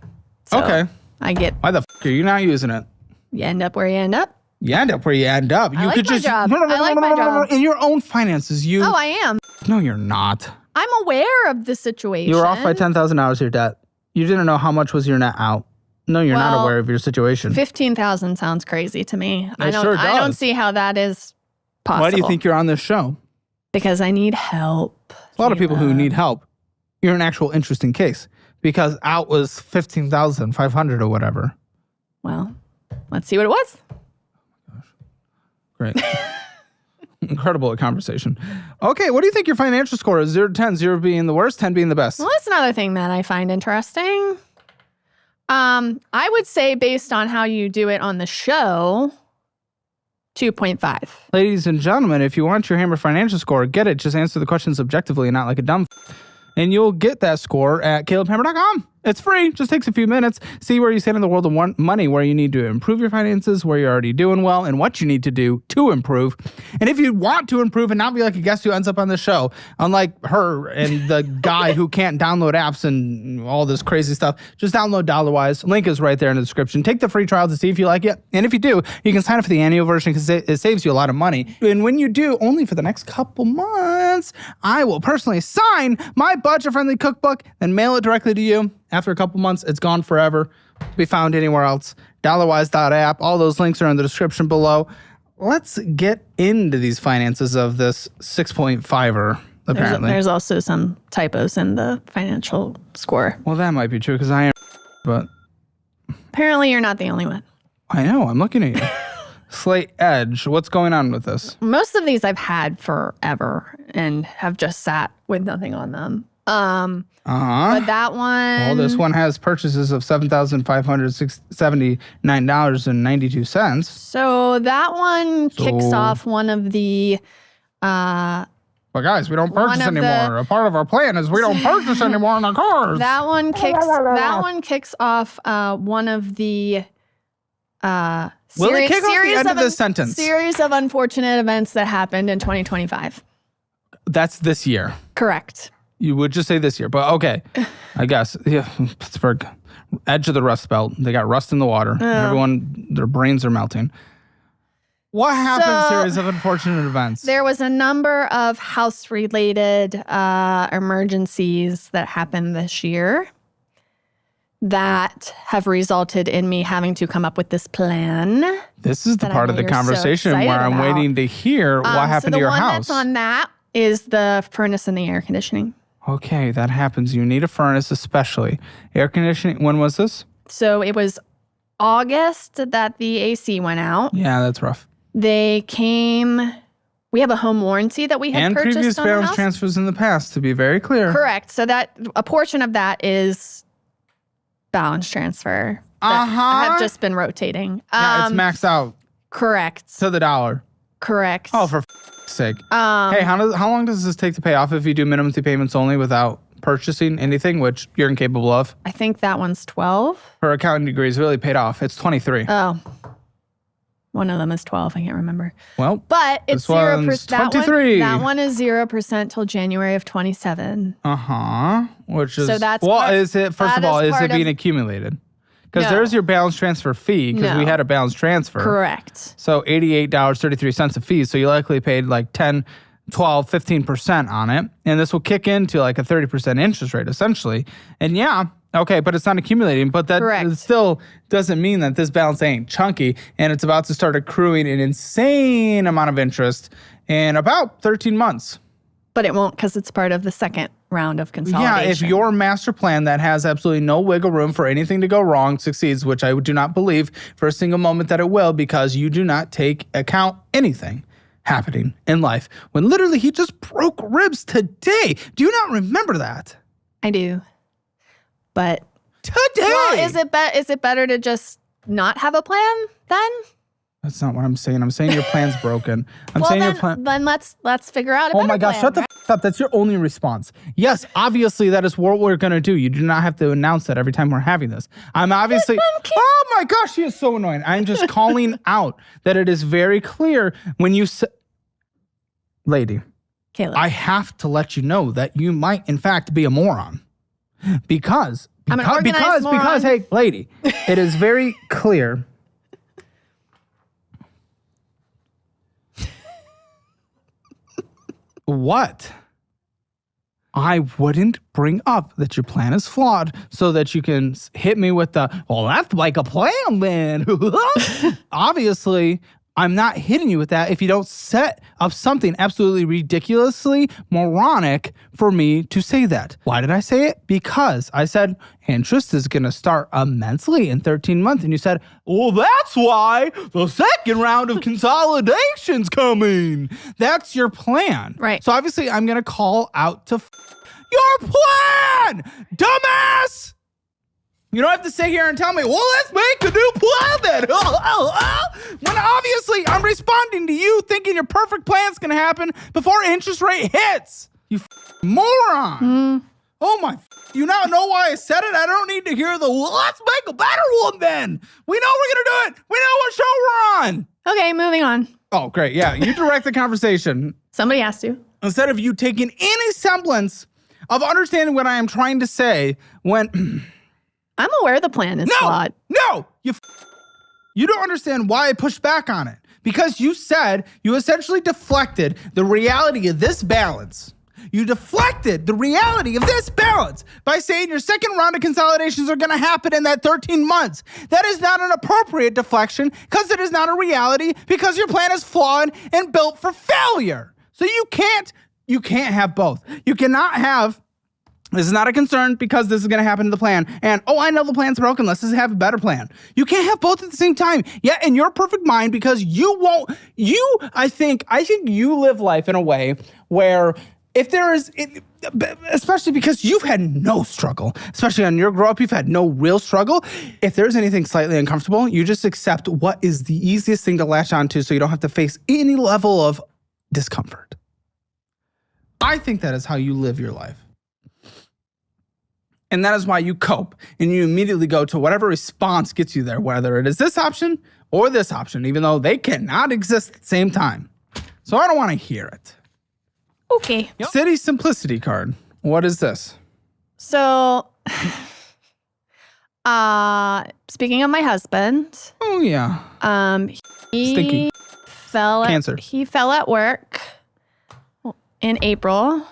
So Okay. I get. Why the are you not using it? You end up where you end up. You end up where you end up. I like my job. I like my job. In your own finances, you. Oh, I am. No, you're not. I'm aware of the situation. You were off by $10,000 your debt. You didn't know how much was your net out. No, you're not aware of your situation. 15,000 sounds crazy to me. I don't see how that is possible. Why do you think you're on this show? Because I need help. A lot of people who need help. You're an actual interesting case because out was 15,500 or whatever. Well, let's see what it was. Great. Incredible conversation. Okay, what do you think your financial score is? 0 to 10, 0 being the worst, 10 being the best. Well, that's another thing that I find interesting. I would say based on how you do it on the show, 2.5. Ladies and gentlemen, if you want your Hammer financial score, get it. Just answer the questions objectively and not like a dumb and you'll get that score at calebhammer.com. It's free. Just takes a few minutes. See where you stand in the world of money, where you need to improve your finances, where you're already doing well, and what you need to do to improve. And if you want to improve and not be like a guest who ends up on the show, unlike her and the guy who can't download apps and all this crazy stuff, just download Dollarwise. Link is right there in the description. Take the free trial to see if you like it. And if you do, you can sign up for the annual version because it saves you a lot of money. And when you do, only for the next couple months, I will personally sign my budget-friendly cookbook and mail it directly to you. After a couple months, it's gone forever. Be found anywhere else. Dollarwise.app. All those links are in the description below. Let's get into these finances of this 6.5er, apparently. There's also some typos in the financial score. Well, that might be true because I am, but... Apparently, you're not the only one. I know. I'm looking at you. Slate Edge. What's going on with this? Most of these I've had forever and have just sat with nothing on them. But that one... Well, this one has purchases of $7,579.92. So that one kicks off one of the... But guys, we don't purchase anymore. A part of our plan is we don't purchase anymore in our cars. That one kicks off one of the... Will it kick off the end of this sentence? Series of unfortunate events that happened in 2025. That's this year. Correct. You would just say this year, but okay. I guess. Yeah, Pittsburgh, edge of the Rust Belt. They got rust in the water. Everyone, their brains are melting. What happened? Series of unfortunate events. There was a number of house-related emergencies that happened this year that have resulted in me having to come up with this plan. This is the part of the conversation where I'm waiting to hear what happened to your house. The one that's on that is the furnace and the air conditioning. Okay, that happens. You need a furnace, especially. Air conditioning, when was this? So it was August that the AC went out. Yeah, that's rough. They came... We have a home warranty that we had purchased on the house. And previous balance transfers in the past, to be very clear. Correct. So that a portion of that is balance transfer. I have just been rotating. Yeah, it's maxed out. Correct. To the dollar. Correct. Oh, for sake. Hey, how long does this take to pay off if you do minimum payments only without purchasing anything, which you're incapable of? I think that one's 12. Her accounting degree is really paid off. It's 23. Oh. One of them is 12. I can't remember. Well, but it's 0%. 23. That one is 0% till January of 27. Which is... So that's is it, first of all, is it being accumulated? Because there's your balance transfer fee, because we had a balance transfer. Correct. So $88.33 of fees. So you likely paid like 10, 12, 15% on it. And this will kick into like a 30% interest rate, essentially. And yeah, okay, but it's not accumulating. But that still doesn't mean that this balance ain't chunky. And it's about to start accruing an insane amount of interest in about 13 months. But it won't because it's part of the second round of consolidation. Yeah, if your master plan that has absolutely no wiggle room for anything to go wrong succeeds, which I do not believe for a single moment that it will, because you do not take account anything happening in life. When literally he just broke ribs today. Do you not remember that? I do. But today. Well, is it better to just not have a plan then? That's not what I'm saying. I'm saying your plan's broken. I'm saying your plan. Then let's figure out a better Oh my gosh, plan, shut the up. That's your only response. Yes, obviously that is what we're going to do. You do not have to announce that every time we're having this. I'm obviously... Oh my gosh, she is so annoying. I'm just calling out that it is very clear when you say... Lady. Caleb. I have to let you know that you might, in fact, be a moron. Because, hey, lady, it is very clear. What? I wouldn't bring up that your plan is flawed so that you can hit me with the, well, that's like a plan, man. Obviously, I'm not hitting you with that if you don't set up something absolutely ridiculously moronic for me to say that. Why did I say it? Because I said interest is going to start immensely in 13 months. And you said, well, that's why the second round of consolidation's coming. That's your plan. Right. So obviously, I'm going to call out to your plan, dumbass. You don't have to sit here and tell me, well, let's make a new plan then. When obviously I'm responding to you thinking your perfect plan's going to happen before interest rate hits. You moron. Oh my, you now know why I said it? I don't need to hear the, well, let's make a better one then. We know we're going to do it. We know what show we're on. Okay, moving on. Oh, great. Yeah, you direct the conversation. Somebody has to. Instead of you taking any semblance of understanding what I am trying to say when... I'm aware the plan is flawed. No, you don't understand why I pushed back on it. Because you said you essentially deflected the reality of this balance. You deflected the reality of this balance by saying your second round of consolidations are going to happen in that 13 months. That is not an appropriate deflection because it is not a reality because your plan is flawed and built for failure. So you can't have both. You cannot have... This is not a concern because this is going to happen to the plan. And, oh, I know the plan's broken. Let's just have a better plan. You can't have both at the same time. Yeah, in your perfect mind, because I think you live life in a way where if there is, especially because you've had no struggle, especially on your grow up, you've had no real struggle. If there's anything slightly uncomfortable, you just accept what is the easiest thing to latch onto so you don't have to face any level of discomfort. I think that is how you live your life. And that is why you cope and you immediately go to whatever response gets you there, whether it is this option or this option, even though they cannot exist at the same time. So I don't want to hear it. Okay. Yep. City Simplicity card. What is this? So, speaking of my husband. Oh, yeah. Stinky. Cancer. He fell at work in April.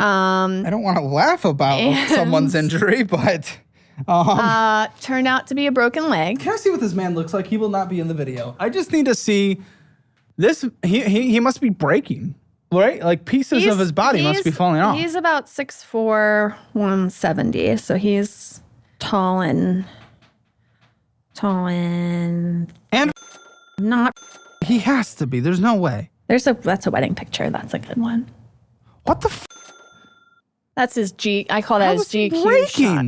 I don't want to laugh about someone's injury, but turned out to be a broken leg. Can I see what this man looks like? He will not be in the video. I just need to see this. He must be breaking, right? Like pieces of his body must be falling off. He's about 6'4", 170, so he's tall and not. He has to be. There's no way. That's a wedding picture. That's a good one. What the? That's his G. I call that his GQ breaking? shot.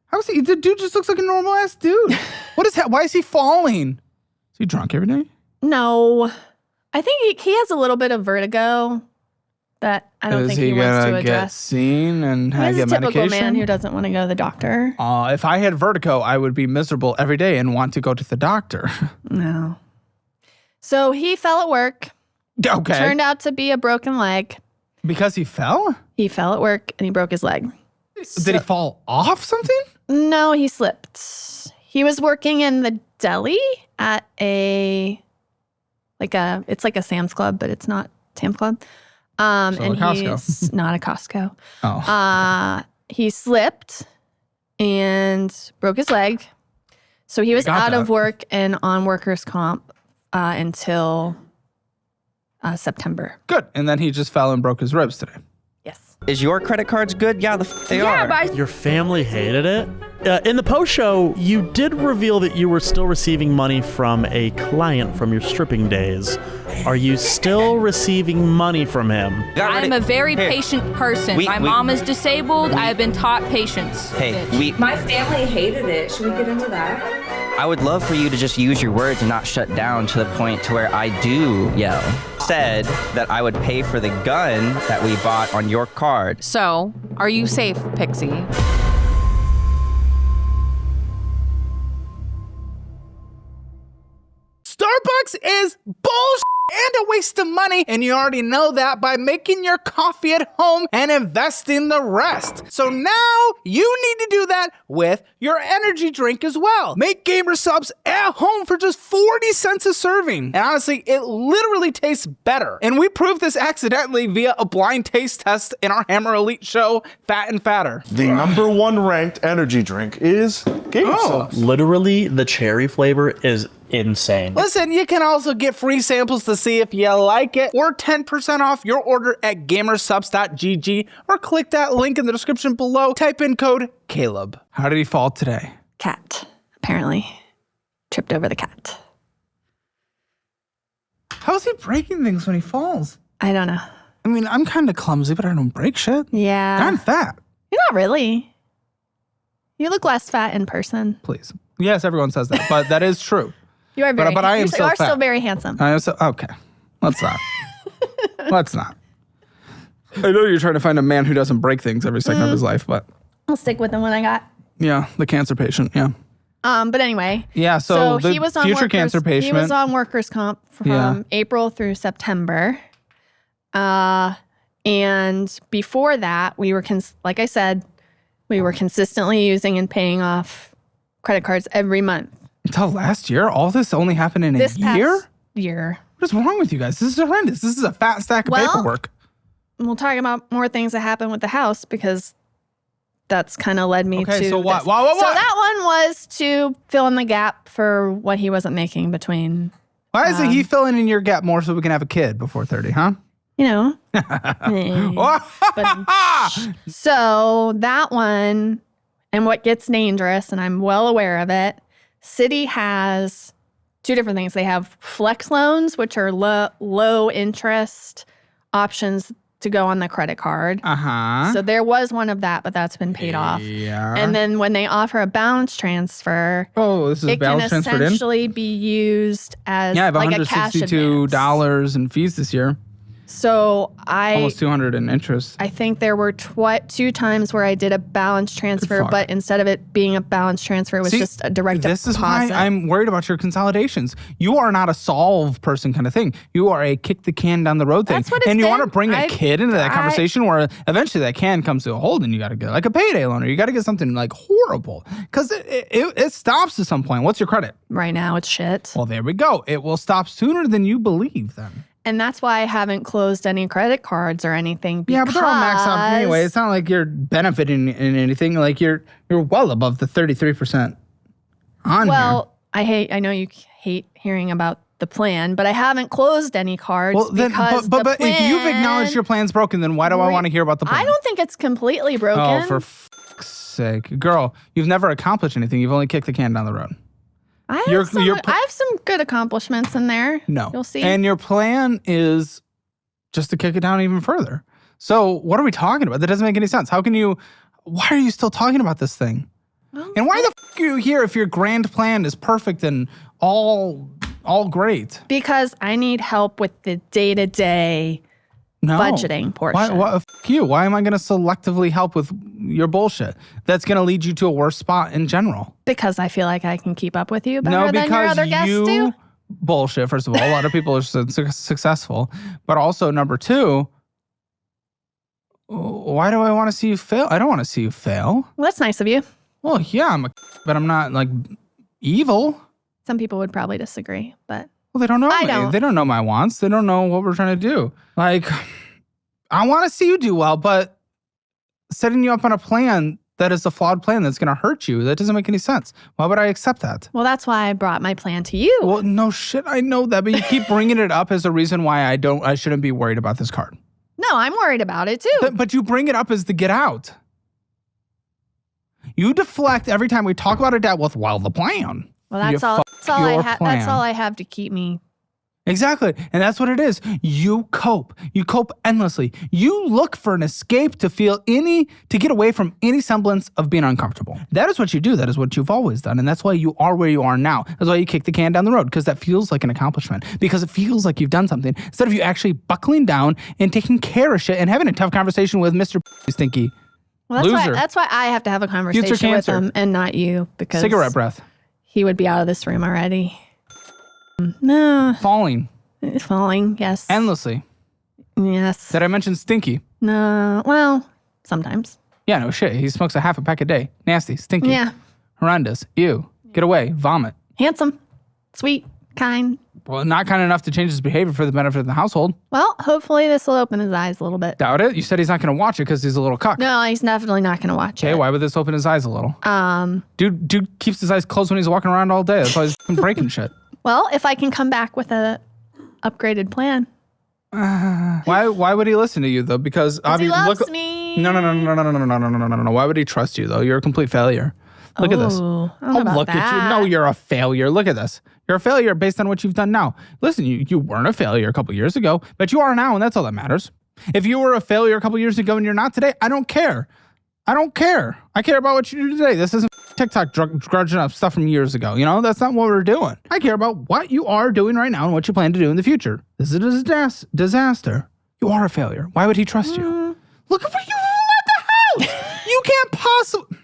How is he? The dude just looks like a normal ass dude. What is that? Why is he falling? Is he drunk every day? No, I think he has a little bit of vertigo that I don't think he wants to address. Get seen and He's get a typical medication? man who doesn't want to go to the doctor. If I had vertigo, I would be miserable every day and want to go to the doctor. No. So he fell at work. Okay. Turned out to be a broken leg. Because he fell? He fell at work and he broke his leg. Did he fall off something? No, he slipped. He was working in the deli at it's like a Sam's Club, but it's not Sam's Club. And he's not a Costco. Oh. He slipped and broke his leg. So he was out of work and on workers' comp until September. Good. And then he just fell and broke his ribs today. Yes. Is your credit cards good? Yeah, they are. But Your family hated it? In the post show, you did reveal that you were still receiving money from a client from your stripping days. Are you still receiving money from him? I'm a very patient person. My mom is disabled. I have been taught patience. Hey, My family hated it. Should we get into that? I would love for you to just use your words and not shut down to the point to where I do yell. Said that I would pay for the gun that we bought on your card. So, are you safe, Pixie? Starbucks is bullshit. and a waste of money, and you already know that by making your coffee at home and investing the rest. So now you need to do that with your energy drink as well. Make Gamer Subs at home for just 40 cents a serving. And honestly, it literally tastes better. And we proved this accidentally via a blind taste test in our Hammer Elite show, Fat and Fatter. The #1 ranked energy drink is Gamer Subs. Literally, the cherry flavor is insane. Listen, you can also get free samples to see if you like it, or 10% off your order at gamersubs.gg, or click that link in the description below. Type in code Caleb. How did he fall today? Cat, apparently. Tripped over the cat. How is he breaking things when he falls? I don't know. I mean, I'm kind of clumsy, but I don't break shit. Yeah. I'm fat. You're not really. You look less fat in person. Please. Yes, everyone says that, but that is true. You are very. But I am you so are fat. still very handsome. I am so okay. Let's not. Let's not. I know you're trying to find a man who doesn't break things every second of his life, but I'll stick with the one I got. yeah, the cancer patient. Yeah. But anyway. Yeah. So the he was on future cancer patient. He was on workers' comp from April through September. And before that, we were like I said, we were consistently using and paying off credit cards every month. Until last year, all this only happened in This a year. past year. What is wrong with you guys? This is horrendous. This is a fat stack of paperwork. We'll talk about more things that happened with the house because that's kind of led me to. Okay, so what? this. What? So that one was to fill in the gap for what he wasn't making between. Why isn't he filling in your gap more so we can have a kid before 30, huh? You know. So that one, and what gets dangerous, and I'm well aware of it, Citi has two different things. They have flex loans, which are low interest options to go on the credit card. Uh-huh. So there was one of that, but that's been paid off. Yeah. And then when they offer a balance transfer, this is it balance can transferred in? essentially be used as Yeah, I have like a cash advance. $162 in fees this year. So Almost 200 in interest. I think there were two times where I did a balance transfer, but instead of it being a balance transfer, it was just a direct deposit. This is why I'm worried about your consolidations. You are not a solve person kind of thing. You are a kick the can down the road thing. That's what it's and you been. want to bring a kid into that conversation where eventually that can comes to a hold and you got to get like a payday loan or you got to get something like horrible because it stops at some point. What's your credit? Right now, it's shit. Well, there we go. It will stop sooner than you believe then. And that's why I haven't closed any credit cards or anything. Yeah, but they're all maxed out anyway. It's not like you're benefiting in anything. Like you're well above the 33% on here. Well, I know you hate hearing about the plan, but I haven't closed any cards because but if you've acknowledged your plan's broken, then why do I want to hear about the plan? I don't think it's completely broken. Oh, for fuck's sake. Girl, you've never accomplished anything. You've only kicked the can down the road. I have some good accomplishments in there. No. You'll see. And your plan is just to kick it down even further. So what are we talking about? That doesn't make any sense. Why are you still talking about this thing? Well, and why the fuck are you here if your grand plan is perfect and all great? Because I need help with the day-to-day budgeting portion. Why, fuck you. Why am I going to selectively help with your bullshit? That's going to lead you to a worse spot in general. Because I feel like I can keep up with you better than your other guests do. Bullshit, first of all. A lot of people are successful. But also, number two, why do I want to see you fail? I don't want to see you fail. Well, that's nice of you. Well, yeah, but I'm not like evil. Some people would probably disagree, but... Well, they don't know me. They don't know my wants. They don't know what we're trying to do. Like, I want to see you do well, but setting you up on a plan that is a flawed plan that's going to hurt you, that doesn't make any sense. Why would I accept that? Well, that's why I brought my plan to you. Well, no shit, I know that, but you keep bringing it up as a reason why I shouldn't be worried about this card. No, I'm worried about it too. But you bring it up as the get out. You deflect every time we talk about a debt with, well, the plan. Well, that's all I have to keep me. Exactly. And that's what it is. You cope. You cope endlessly. You look for an escape to get away from any semblance of being uncomfortable. That is what you do. That is what you've always done. And that's why you are where you are now. That's why you kick the can down the road, because that feels like an accomplishment, because it feels like you've done something instead of you actually buckling down and taking care of shit and having a tough conversation with Mr. Stinky. Well, that's why I have to have a conversation with him and not you, because cigarette breath. He would be out of this room already. No. Falling. Falling, yes. Endlessly. Yes. Did I mention stinky? No, well, sometimes. Yeah, no shit. He smokes a half a pack a day. Nasty, stinky. Yeah. Horrendous. Ew. Get away. Vomit. Handsome, sweet, kind. Well, not kind enough to change his behavior for the benefit of the household. Well, hopefully this will open his eyes a little bit. Doubt it. You said he's not going to watch it because he's a little cuck. No, he's definitely not going to watch Okay, it. why would this open his eyes a little? Dude keeps his eyes closed when he's walking around all day. That's why he's breaking shit. Well, if I can come back with a upgraded plan. Why would he listen to you though? Because He obviously, loves me. No. Why would he trust you though? You're a complete failure. Look at this. I don't know about Look at you. that. No, you're a failure. Look at this. You're a failure based on what you've done now. Listen, you weren't a failure a couple years ago, but you are now, and that's all that matters. If you were a failure a couple years ago and you're not today, I don't care. I don't care. I care about what you do today. This isn't TikTok grudging up stuff from years ago. You know, that's not what we're doing. I care about what you are doing right now and what you plan to do in the future. This is a disaster. You are a failure. Why would he trust you? Look at where you left the house. You can't possibly.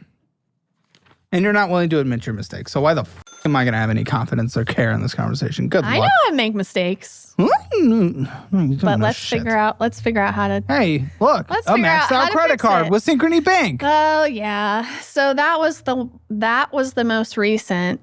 And you're not willing to admit your mistakes. So why the am I going to have any confidence or care in this conversation? Good I luck. know I make mistakes, but let's figure out how to. Hey, look, Let's a figure out maxed how out to credit fix card it. with Synchrony Bank. Oh yeah. So that was the most recent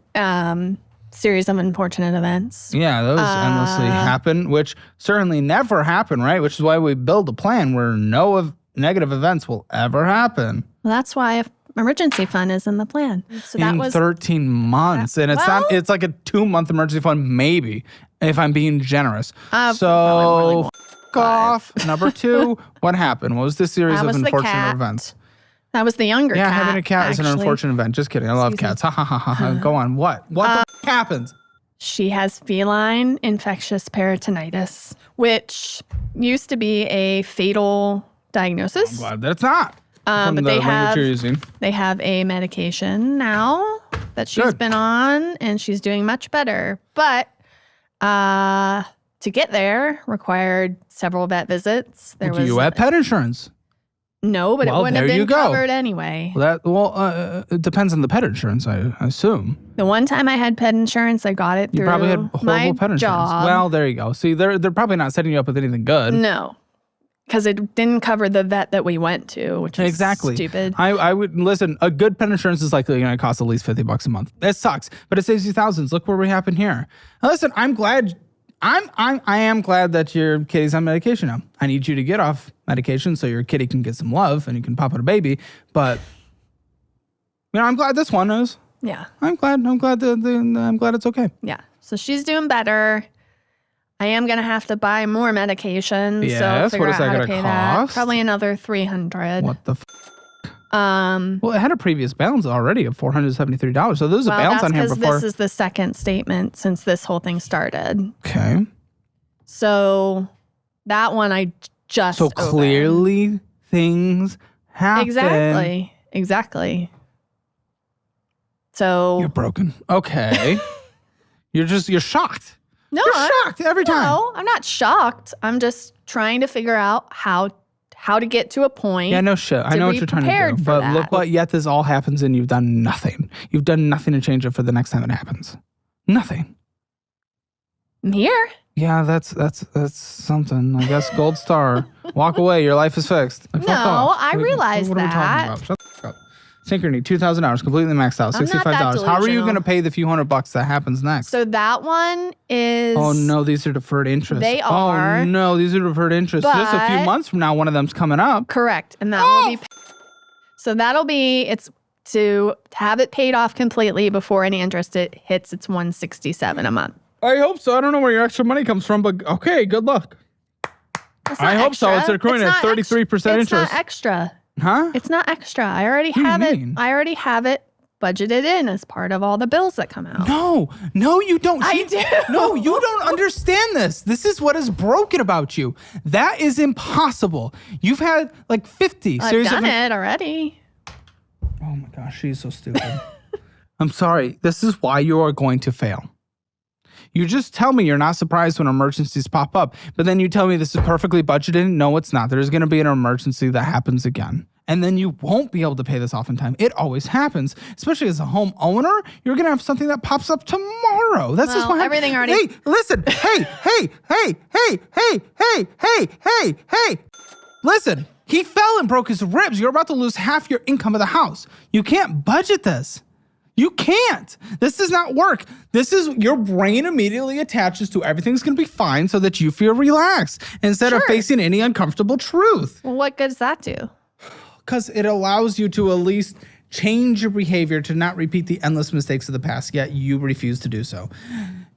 series of unfortunate events. Yeah, those endlessly happen, which certainly never happen, right? Which is why we build a plan where no negative events will ever happen. Well, that's why an emergency fund is in the plan. So that in was 13 months. And it's not, it's like a 2-month emergency fund, maybe, if I'm being generous. So, f off. Number 2, what happened? What was the series That of was the unfortunate cat. events? That was the younger Yeah, cat. having a cat is an actually. unfortunate event. Just kidding. I love cats. Ha ha ha ha ha. Go on. What? What the happens? She has feline infectious peritonitis, which used to be a fatal diagnosis. Glad that it's not. From But the they language you're using. have a medication now that she's Good. been on, and she's doing much better. But to get there required several vet visits. There was You had pet insurance. no, but Well, it wouldn't have there you been go. covered anyway. It depends on the pet insurance, I assume. The one time I had pet insurance, I got it through You probably had horrible my pet insurance. job. Well, there you go. See, they're probably not setting you up with anything good. No, because it didn't cover the vet that we went to, which is Exactly. stupid. I would listen. A good pet insurance is likely going to cost at least $50 a month. It sucks, but it saves you thousands. Look where we happen here. Now, listen, I'm glad. I am glad that your kitty's on medication now. I need you to get off medication so your kitty can get some love and you can pop out a baby. But I'm glad this one is. Yeah, I'm glad it's okay. yeah. So she's doing better. I am gonna have to buy more medication. So Yes, figure what is out that how to gonna pay cost? that. Probably another $300. What the? Well, it had a previous balance already of $473. So there's a Well, balance that's on here because before. this is the second statement since this whole thing started. Okay. So that one I just So opened. clearly things happen. Exactly. So You're broken. Okay. you're shocked. no, You're shocked every time. No, I'm not shocked. I'm just trying to figure out how to get to a point. Yeah, no shit. I to know what be you're trying to prepared do. for But look that. what, yet this all happens and you've done nothing. You've done nothing to change it for the next time it happens. Nothing. I'm here. Yeah, that's something. I guess gold star. Walk away. Your life is fixed. Like, fuck No, off. I realize what are we talking that. about? Shut the fuck up. Synchrony, 2,000 hours, completely maxed out, I'm not that $65. How are you delusional. going to pay the few $100 that happens next? So that one is. Oh no, these are deferred interest. They are. Oh no, these are deferred interest. Just a few But- months from now, one of them's coming up. Correct, and that will be. So that'll be it's to have it paid off completely before any interest it hits its $167 a month. I hope so. I don't know where your extra money comes from, but okay, good luck. It's I not hope so. extra. It's accruing at not 33% It's interest. not extra. Huh? It's not extra. I already do you have it. mean? I already have it budgeted in as part of all the bills that come out. No, you don't. I do. No, you don't understand this. This is what is broken about you. That is impossible. You've had like 50 I've series done of. it already. Oh my gosh, she's so stupid. I'm sorry. This is why you are going to fail. You just tell me you're not surprised when emergencies pop up, but then you tell me this is perfectly budgeted. No, it's not. There's going to be an emergency that happens again. And then you won't be able to pay this off in time. It always happens. Especially as a homeowner, you're going to have something that pops up tomorrow. That's just what happens. Everything already. Hey, listen. Hey. Listen, he fell and broke his ribs. You're about to lose half your income of the house. You can't budget this. You can't. This does not work. This is your brain immediately attaches to everything's going to be fine so that you feel relaxed instead of facing any uncomfortable truth. Well, what good does that do? Because it allows you to at least change your behavior to not repeat the endless mistakes of the past, yet you refuse to do so.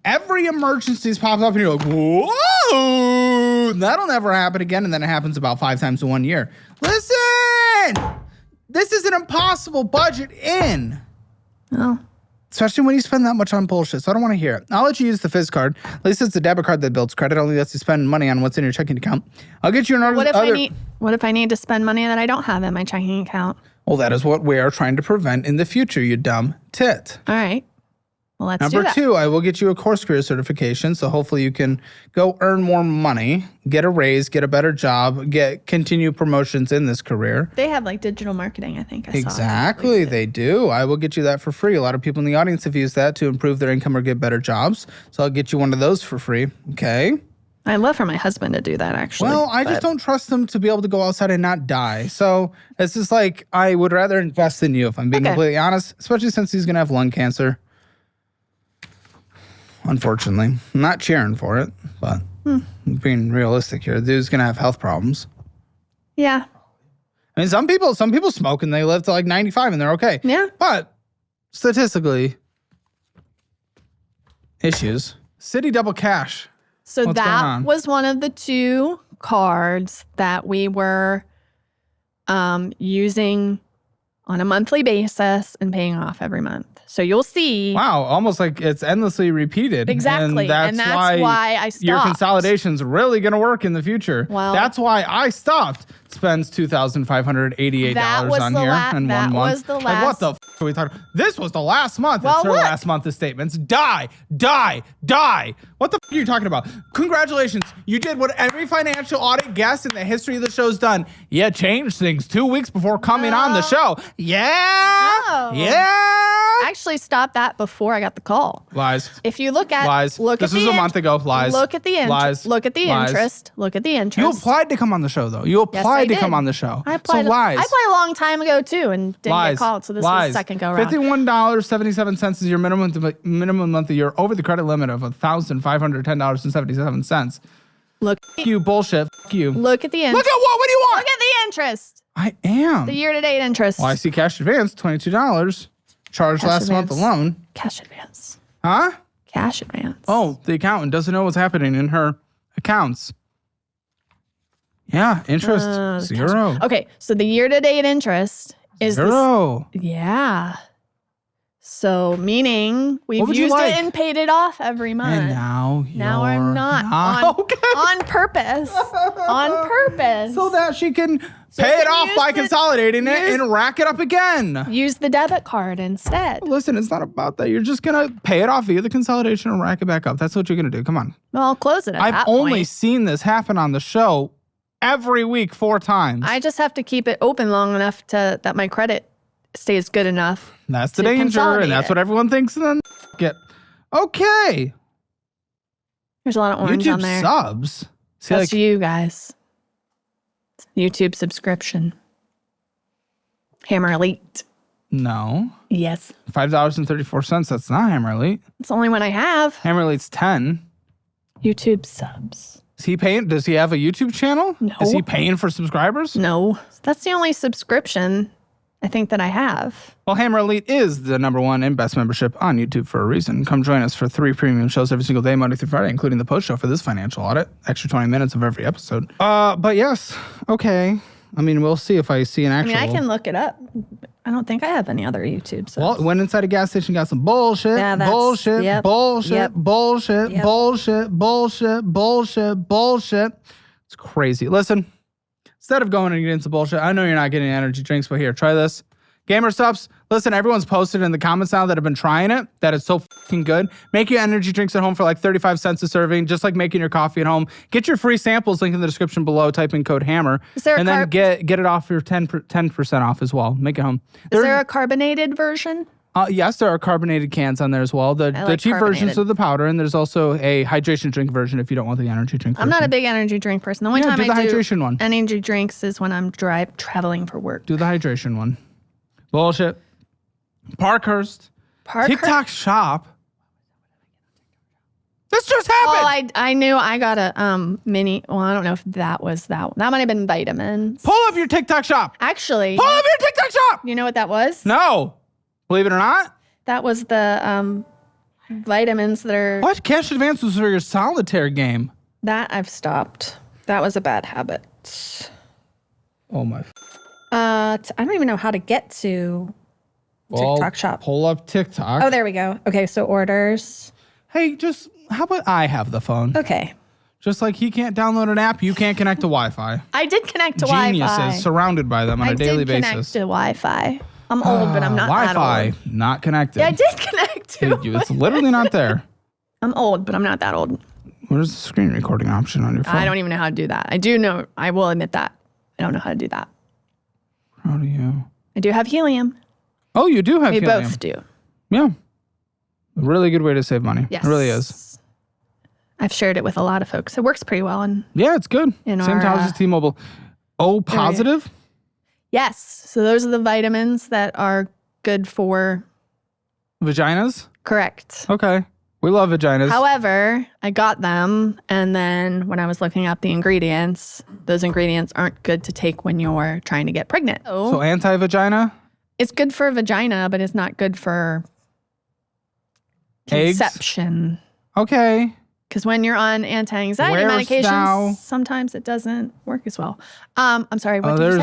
Every emergency pops up and you're like, whoa, that'll never happen again. And then it happens about 5 times in 1 year. Listen, this is an impossible budget in. Oh. Especially when you spend that much on bullshit. So I don't want to hear it. I'll let you use the Fizz card. At least it's a debit card that builds credit. Only lets you spend money on what's in your checking account. I'll get you another. What if I need to spend money that I don't have in my checking account? Well, that is what we are trying to prevent in the future, you dumb tit. All right. Well, let's do Number that. 2, I will get you a course career certification. So hopefully you can go earn more money, get a raise, get a better job, continue promotions in this career. They have like digital marketing, I think. I saw Exactly, they do. I will get you that for free. A lot of people in the audience have used that to improve their income or get better jobs. So I'll get you one of those for free. Okay. I'd love for my husband to do that, actually. Well, I just don't trust him to be able to go outside and not die. So it's just like, I would rather invest in you if I'm being completely honest, especially since he's going to have lung cancer. Unfortunately. I'm not cheering for it, but being realistic here, the dude's going to have health problems. Yeah. I mean, some people smoke and they live to like 95 and they're okay. Yeah. But statistically, issues. City double cash. So What's going that on? was one of the 2 cards that we were using on a monthly basis and paying off every month. So you'll see. Wow, almost like it's endlessly repeated. Exactly. And that's why I stopped. your consolidation's really going to work in the future. Well, that's why I stopped. Spends $2,588 on here in 1 month. That was the last. Like, what the are we talking? This was the last month. Well, it's her look. last month of statements. Die. What the are you talking about? Congratulations. You did what every financial audit guest in the history of the show's done. You changed things 2 weeks before coming on the show. Yeah. No. Yeah. I actually stopped that before I got the call. Lies. If you look at Lies. This was a month ago. Lies. Look at the Lies. Look at the Lies. interest. Look at the interest. You applied to come on the show, though. You applied to come on the show. I applied. So lies. I applied a long time ago too, and didn't get called. So this was the second go around. $51.77 is your minimum monthly. You're over the credit limit of $1,510.77. Look. F you, bullshit. F you. Look at the interest. Look at what? What do you want? Look at the interest. I am. The year-to-date interest. Well, I see cash advance, $22. Charged last month alone. Cash advance. Huh? Cash advance. Oh, the accountant doesn't know what's happening in her accounts. Yeah, interest 0. Okay, so the year-to-date interest is 0. Yeah. So meaning we've used it and paid it off every month. And now we're not. On purpose. On purpose. So that she can pay it off by consolidating it and rack it up again. Use the debit card instead. Listen, it's not about that. You're just going to pay it off via the consolidation and rack it back up. That's what you're going to do. Come on. Well, I'll close it at I've only seen this happen on the show every week 4 times. I just have to keep it open long enough that my credit stays good enough. That's the danger, and that's what everyone thinks, and then get. Okay. There's a lot of orange YouTube on there. subs. See, that's you guys. YouTube subscription. Hammer Elite. No. Yes. $5.34. That's not Hammer Elite. It's the only one I have. Hammer Elite's 10. YouTube subs. Is he paying? Does he have a YouTube channel? No. Is he paying for subscribers? No. That's the only subscription I think that I have. Well, Hammer Elite is the #1 and best membership on YouTube for a reason. Come join us for 3 premium shows every single day, Monday through Friday, including the post show for this financial audit. Extra 20 minutes of every episode. But yes, okay. I mean, we'll see if I see an actual. I mean, I can look it up. I don't think I have any other YouTube subs. Well, went inside a gas station, got some bullshit, bullshit. It's crazy. Listen. Instead of going and getting some bullshit, I know you're not getting energy drinks, but here, try this. Gamer subs, listen, everyone's posted in the comments now that have been trying it, that it's so fucking good. Make your energy drinks at home for like 35 cents a serving, just like making your coffee at home. Get your free samples, link in the description below, type in code HAMMER. And then get it off your 10% off as well. Make it home. Is there a carbonated version? Yes, there are carbonated cans on there as well. The cheap versions of the powder, and there's also a hydration drink version if you don't want the energy drink version. I'm not a big energy drink person. The only time I do hydration one. Energy drinks is when I'm traveling for work. Do the hydration one. Bullshit. Parkhurst. TikTok shop. This just happened. Oh, I knew I got a mini. Well, I don't know if that was that one. That might have been vitamins. Pull up your TikTok shop. Actually. Pull up your TikTok shop. You know what that was? No. Believe it or not. That was the vitamins that are. What? Cash advance was for your solitaire game. That I've stopped. That was a bad habit. Oh my. I don't even know how to get to TikTok shop. Pull up TikTok. Oh, there we go. Okay, so orders. Hey, how about I have the phone? Okay. Just like he can't download an app, you can't connect to Wi-Fi. I did connect to Wi-Fi. Geniuses surrounded by them on a daily basis. I did connect to Wi-Fi. I'm old, but I'm not that old. Wi-Fi, not connected. Yeah, I did connect to it. It's literally not there. I'm old, but I'm not that old. Where's the screen recording option on your phone? I don't even know how to do that. I do know. I will admit that. I don't know how to do that. How do you? I do have helium. Oh, you do have helium. We both do. Yeah. A really good way to save money. Yes. It really is. I've shared it with a lot of folks. It works pretty well. Yeah, it's good. Same time as T-Mobile. O positive? Yes. So those are the vitamins that are good for vaginas? Correct. Okay. We love vaginas. However, I got them, and then when I was looking up the ingredients, those ingredients aren't good to take when you're trying to get pregnant. So anti-vagina? It's good for vagina, but it's not good for conception. Okay. Because when you're on anti-anxiety medications, sometimes it doesn't work as well. I'm sorry, what did you say?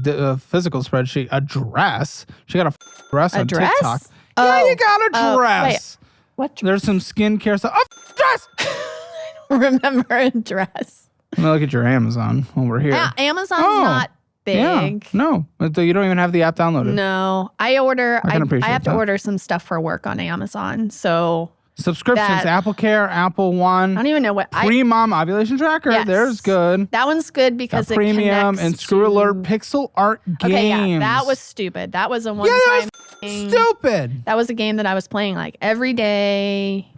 A physical spreadsheet. A dress? She got a dress on dress? TikTok. Yeah, you got a dress. Wait, what? There's some skincare stuff. Oh, dress! I don't remember a dress. Let me look at your Amazon over here. Yeah, Amazon's not big. Yeah, no, you don't even have the app downloaded. No, I have to order some stuff for work on Amazon. So subscriptions, Apple Care, Apple One. I don't even know what. Pre-mom ovulation tracker. Yes. There's good. That one's good because it premium and Screw Alert pixel art games. Okay, yeah, that was stupid. That was a one-time thing. Stupid. That was a game that I was playing like every day.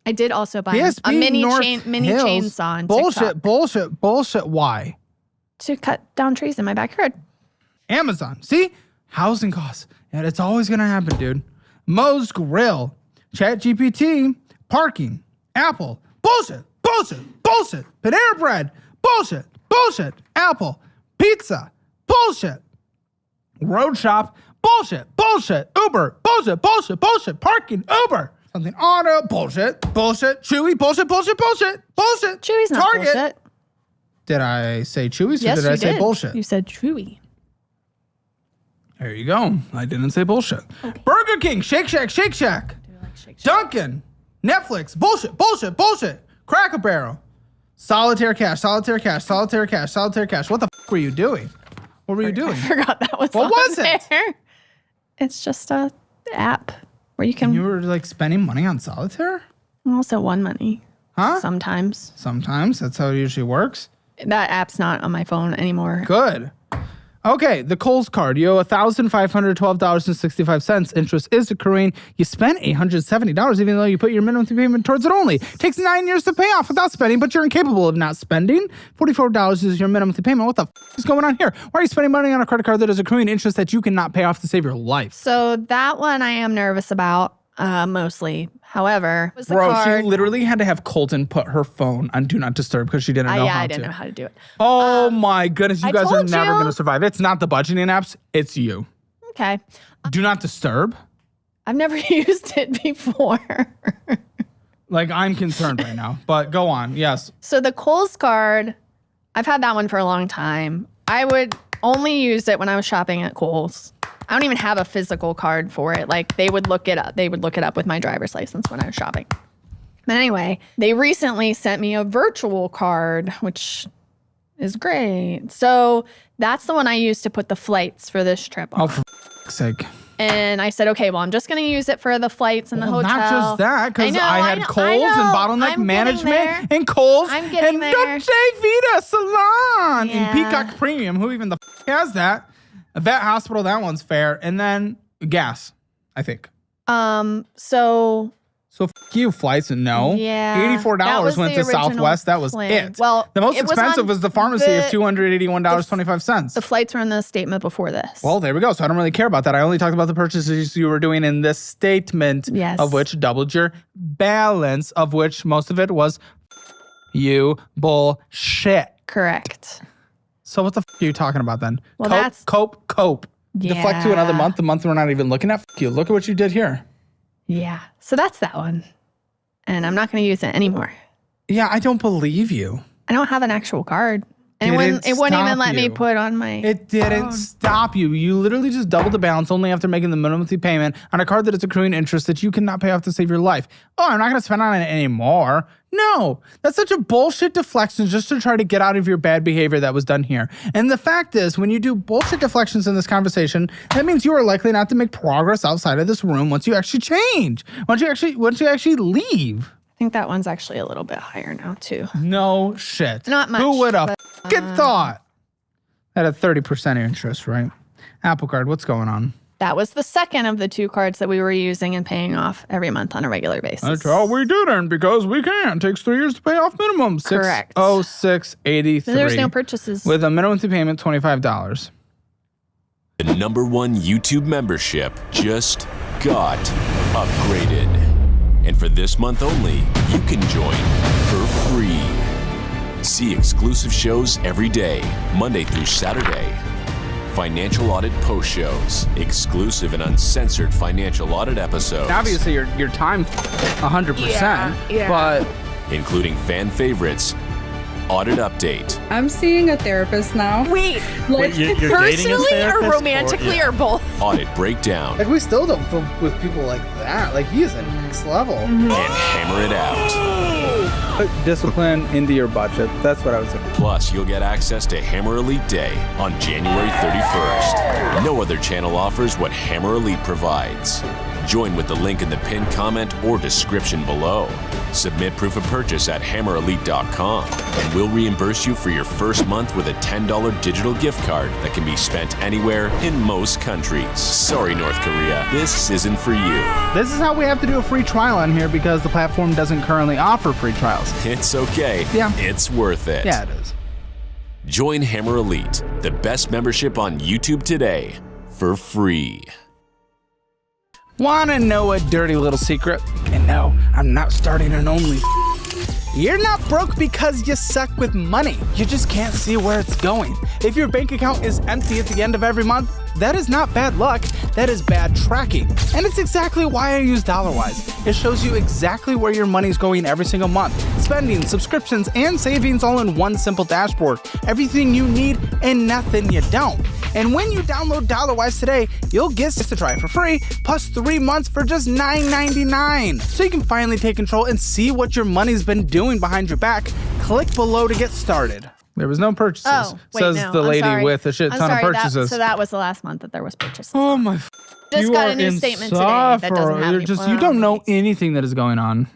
I did also buy a mini chainsaw on TikTok. Bullshit. Why? To cut down trees in my backyard. Amazon. See? Housing costs. And it's always going to happen, dude. Moe's Grill. ChatGPT. Parking. Apple. Bullshit. Panera Bread. Bullshit. Apple. Pizza. Bullshit. Road Shop. Bullshit. Uber. Bullshit. Parking. Uber. Something auto. Bullshit. Chewy. Bullshit. Chewy's not Target. bullshit. Did I say Chewy? Yes, or did I say bullshit? You said Chewy. There you go. I didn't say bullshit. Okay. Burger King. Shake Shack. Do you like Shake Shack? Dunkin'. Netflix. Bullshit. Cracker Barrel. Solitaire Cash. What the f were you doing? What were you doing? I forgot that was What was there. it? It's just a app where you can. You were like spending money on solitaire? I also won money. Huh? Sometimes. That's how it usually works. That app's not on my phone anymore. Good. Okay, the Kohl's card. You owe $1,512.65. Interest is accruing. You spent $870, even though you put your minimum payment towards it only. Takes 9 years to pay off without spending, but you're incapable of not spending. $44 is your minimum payment. What the is going on here? Why are you spending money on a credit card that is accruing interest that you cannot pay off to save your life? So that one I am nervous about, mostly. However, was the card. She literally had to have Colton put her phone on Do Not Disturb because she didn't know how to. I didn't know how to do it. Oh my goodness, you guys are never going to survive. It's not the budgeting apps, it's you. Okay. Do Not Disturb? I've never used it before. Like, I'm concerned right now, but go on. Yes. So the Kohl's card, I've had that one for a long time. I would only use it when I was shopping at Kohl's. I don't even have a physical card for it. Like, they would look it up. They would look it up with my driver's license when I was shopping. But anyway, they recently sent me a virtual card, which is great. So that's the one I used to put the flights for this trip on. Oh, for f***'s sake. And I said, okay, well, I'm just going to use it for the flights and the hotel. Not just that, because I had Kohl's and Bottleneck Management and Kohl's and Dolce Vita Salon and Peacock Premium. Who even the f*** has that? A vet hospital, that one's fair. And then gas, I think. So f*** you, flights, and no. Yeah. $84 went to Southwest. That was it. Well, the most expensive was the pharmacy of $281.25. The flights were in the statement before this. Well, there we go. So I don't really care about that. I only talked about the purchases you were doing in this statement, of which doubled your balance, of which most of it was you bullshit. Correct. So what the f*** are you talking about then? Well, that's... Cope. Yeah. Deflect to another month, the month we're not even looking at. F*** you. Look at what you did here. Yeah. So that's that one. And I'm not going to use it anymore. Yeah, I don't believe you. I don't have an actual card. And it wouldn't even let me put on my It didn't stop you. You literally just doubled the balance only after making the minimum monthly payment on a card that is accruing interest that you cannot pay off to save your life. Oh, I'm not going to spend on it anymore. No, that's such a bullshit deflection just to try to get out of your bad behavior that was done here. And the fact is, when you do bullshit deflections in this conversation, that means you are likely not to make progress outside of this room once you actually change, once you actually leave. I think that one's actually a little bit higher now, too. No shit. Not much. Who would have thought? At a 30% interest, right? Apple Card, what's going on? That was the second of the two cards that we were using and paying off every month on a regular basis. That's all we didn't because we can't. It takes 3 years to pay off minimum. Correct. $606.83. There's no purchases. With a minimum payment, $25. The #1 YouTube membership just got upgraded. And for this month only, you can join for free. See exclusive shows every day, Monday through Saturday. Financial Audit post shows, exclusive and uncensored financial audit episodes. Obviously, your time 100%, but including fan favorites, Audit Update. I'm seeing a therapist now. Wait, you're personally or romantically or both? Audit Breakdown. Like, we still don't film with people like that. Like, he is at next level. And Hammer It Out. Put discipline into your budget. That's what I was saying. Plus, you'll get access to Hammer Elite Day on January 31st. No other channel offers what Hammer Elite provides. Join with the link in the pinned comment or description below. Submit proof of purchase at hammerelite.com, and we'll reimburse you for your first month with a $10 digital gift card that can be spent anywhere in most countries. Sorry, North Korea, this isn't for you. This is how we have to do a free trial on here because the platform doesn't currently offer free trials. It's okay. Yeah. It's worth it. Yeah, it is. Join Hammer Elite, the best membership on YouTube today, for free. Want to know a dirty little secret? And no, I'm not starting an only. You're not broke because you suck with money. You just can't see where it's going. If your bank account is empty at the end of every month, that is not bad luck, that is bad tracking. And it's exactly why I use DollarWise. It shows you exactly where your money's going every single month. Spending, subscriptions, and savings all in one simple dashboard. Everything you need and nothing you don't. And when you download DollarWise today, you'll get to try it for free, plus 3 months for just $9.99. So you can finally take control and see what your money's been doing behind your back. Click below to get started. There was no purchases, says the lady with a shit ton of purchases. So that was the last month that there was purchases. Oh my! Just got a new statement today that doesn't have any. You don't know anything that is going on.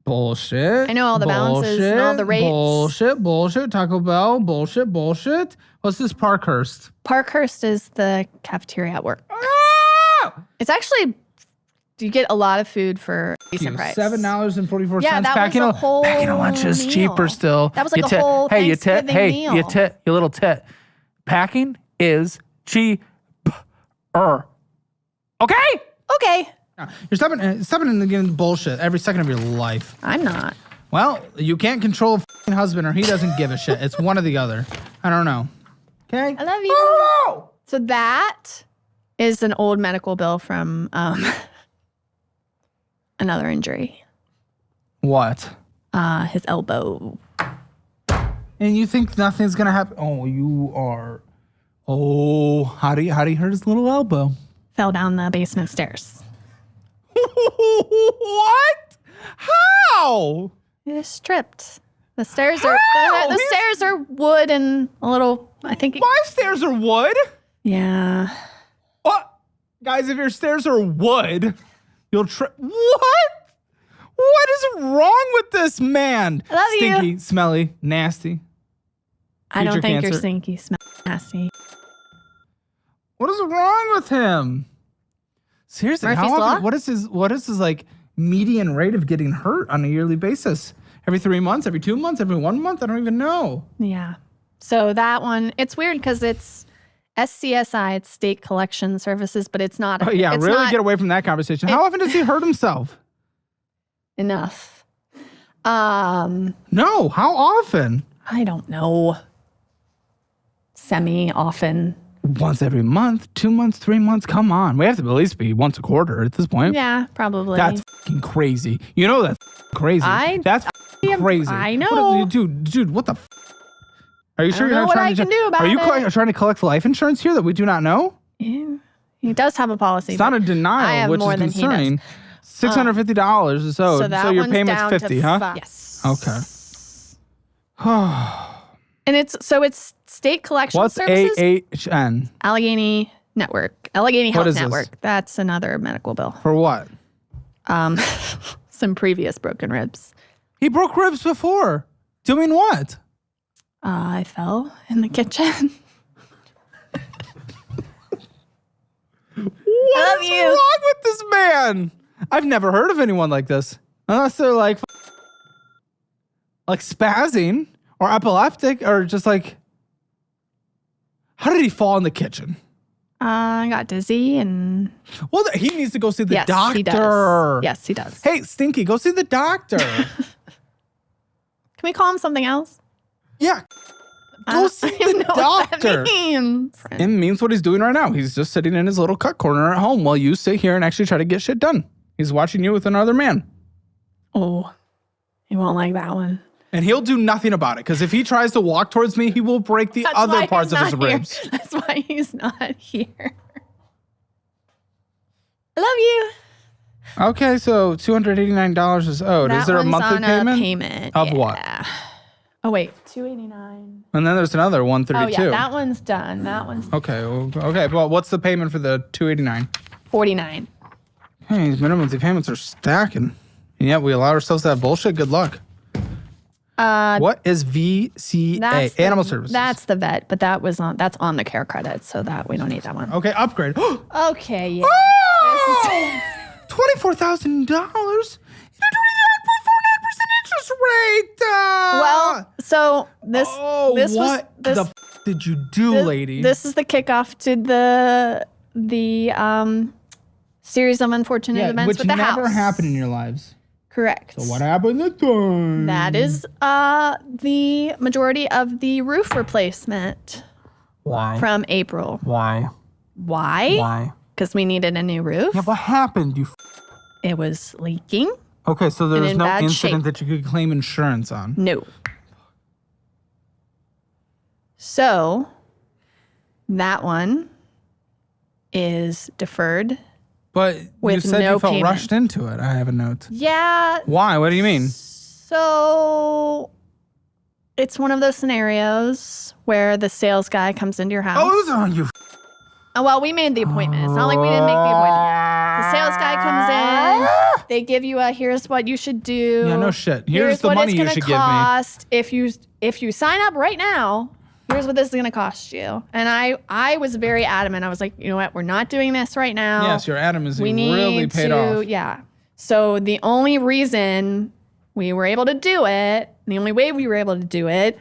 Bullshit. I know all the balances and all the rates. Bullshit. Taco Bell. Bullshit. What's this Parkhurst? Parkhurst is the cafeteria at work. Ah! It's actually, you get a lot of food for a decent price. $7.44. Yeah, that packing was a whole packing a lunch is meal. Cheaper still. That was like a whole Thanksgiving meal. You little tit. Packing is cheaper. Okay? Okay. You're stopping and getting bullshit every second of your life. I'm not. Well, you can't control a f***ing husband or he doesn't give a shit. It's one or the other. I don't know. Okay? I love you. Oh! So that is an old medical bill from another injury. What? His elbow. And you think nothing's gonna happen? Oh, you are. Oh, how do you hurt his little elbow? Fell down the basement stairs. What? How? It is stripped. The stairs are the stairs are wood and a little. I think. My stairs are wood. Yeah. What, guys? If your stairs are wood, you'll try. What? What is wrong with this man? I love Stinky, you. smelly, nasty. I don't Future think cancer. you're stinky, nasty. What is wrong with him? Seriously, Murphy's how often? Law? What is his like median rate of getting hurt on a yearly basis? Every 3 months, every 2 months, every 1 month? I don't even know. Yeah. So that one, it's weird because it's SCSI, it's State Collection Services, but it's not. Oh yeah, it's really not get away from that conversation. How often does he hurt himself? enough. No, how often? I don't know. Semi-often. Once every month, 2 months, 3 months. Come on, we have to at least be once a quarter at this point. Yeah, probably. That's fucking crazy. You know that's crazy. That's crazy. I know. Dude, what the? Are you sure don't you're know not what trying I to? can do about Are you it. trying to collect life insurance here that we do not know? Yeah. He does have a policy. It's not a but I denial, have which more is than he concerning. $650 is owed. So that So your one's payment's down 50, to huh? Yes. Okay. And it's State Collection What's Services. AHN? Allegheny Network. Allegheny What Health is this? Network. That's another medical bill. For what? Some previous broken ribs. He broke ribs before. Doing what? I fell in the kitchen. What's wrong with this man? I've never heard of anyone like this. Unless they're like spazzing or epileptic or just like, how did he fall in the kitchen? I got dizzy and. Well, he needs to go see the Yes, doctor. he does. Yes, he does. Hey, Stinky, go see the doctor. Can we call him something else? Yeah. Go see the doctor. It means what he's doing right now. He's just sitting in his little cut corner at home while you sit here and actually try to get shit done. He's watching you with another man. Oh, he won't like that one. And he'll do nothing about it because if he tries to walk towards me, he will break the other parts of his ribs. That's why he's not here. I love you. Okay, so $289 is owed. That Is there a one's monthly on payment? A payment Of yeah. what? Oh wait, $289. And then there's another $132. Oh yeah, that one's done. That one's Okay, well, what's the payment for the $289? $49. Hey, these minimum payments are stacking. And yet we allow ourselves that bullshit. Good luck. What is VCA? Animal Services. That's the vet, but that's on the care credit, so that we don't need that one. Okay, upgrade. Okay, yeah. Oh! $24,000? 29.49% interest rate. Well, so this what was the did you do, lady? This is the kickoff to the series of unfortunate events which with the house. never happened in your lives. Correct. So what happened this time? That is the majority of the roof replacement. Why? From April. Why? Why? Because we needed a new roof. Yeah, what happened? It was leaking. Okay, so there and was in no bad incident shape. that you could claim insurance on. No. So that one is deferred. But you with said no you felt payment. rushed into it. I have a note. Yeah. Why? What do you mean? So it's one of those scenarios where the sales guy comes into your house. Oh, it was on you. Oh, well, we made the appointment. It's not like we didn't make the appointment. The sales guy comes in. They give you here's what you should do. Yeah, no shit. Here's the what money it's you gonna should give me. cost. If you sign up right now, here's what this is going to cost you. And I was very adamant. I was like, you know what? We're not doing this right now. Yes, your adamance We really need paid to, off. yeah. So the only reason we were able to do it, the only way we were able to do it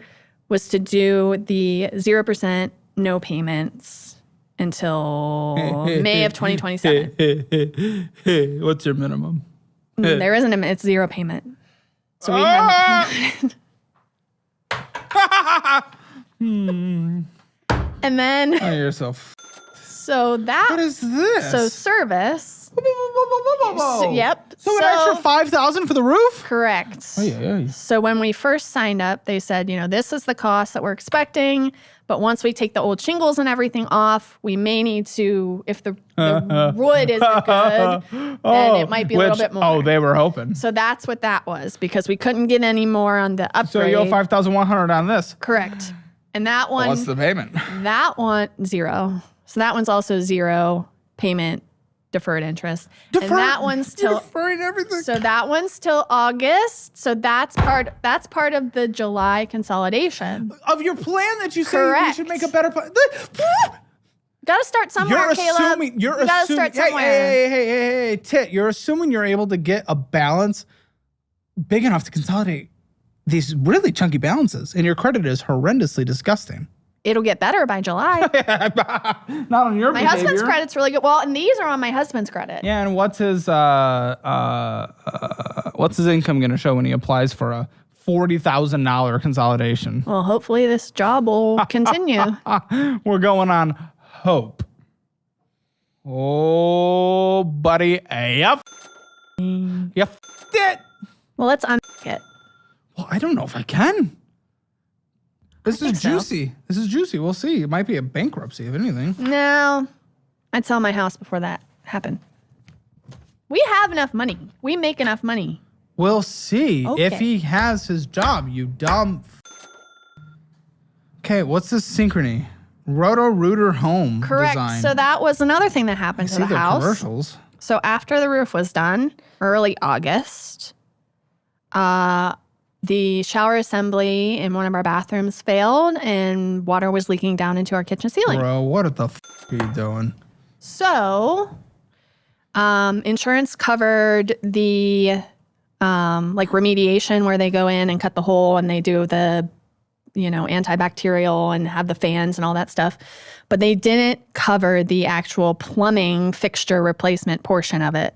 was to do the 0% no payments until May of 2027. What's your minimum? There isn't a, it's 0 payment. So we had and then Oh, you're so so that What is this? so service. So, yep. So an extra $5,000 for the roof? Correct. Oh, yeah. So when we first signed up, they said, this is the cost that we're expecting, But once we take the old shingles and everything off, we may need to, if the wood isn't good, then it might be a little bit more. Oh, they were hoping. So that's what that was, because we couldn't get any more on the upgrade. So you owe $5,100 on this. Correct. And that one. What's the payment? That one, 0. So that one's also 0 payment. Deferred interest. And that one's till deferring everything. So that one's till August. So that's part of the July consolidation. Of your plan that you say you should make a better plan. Gotta start somewhere, Caleb. You're assuming. Gotta start somewhere. Hey, Tit. You're assuming you're able to get a balance big enough to consolidate these really chunky balances, and your credit is horrendously disgusting. It'll get better by July. Not on your My behavior. husband's credit's really good. Well, and these are on my husband's credit. Yeah, and what's his income going to show when he applies for a $40,000 consolidation? Well, hopefully this job will continue. We're going on hope. Oh, buddy, you f***ed it. Well, let's it. Well, I don't know if I can. This is juicy. This is juicy. We'll see. It might be a bankruptcy, if anything. No, I'd sell my house before that happened. We have enough money. We make enough money. We'll see Okay. if he has his job, you dumb. Okay, what's this synchrony? Roto-Rooter home Correct. design. So that was another thing that happened to See the their house. commercials. So after the roof was done, early August, the shower assembly in one of our bathrooms failed and water was leaking down into our kitchen ceiling. Bro, what the f*** are you doing? So, insurance covered the like remediation where they go in and cut the hole and they do the, antibacterial and have the fans and all that stuff. But they didn't cover the actual plumbing fixture replacement portion of it.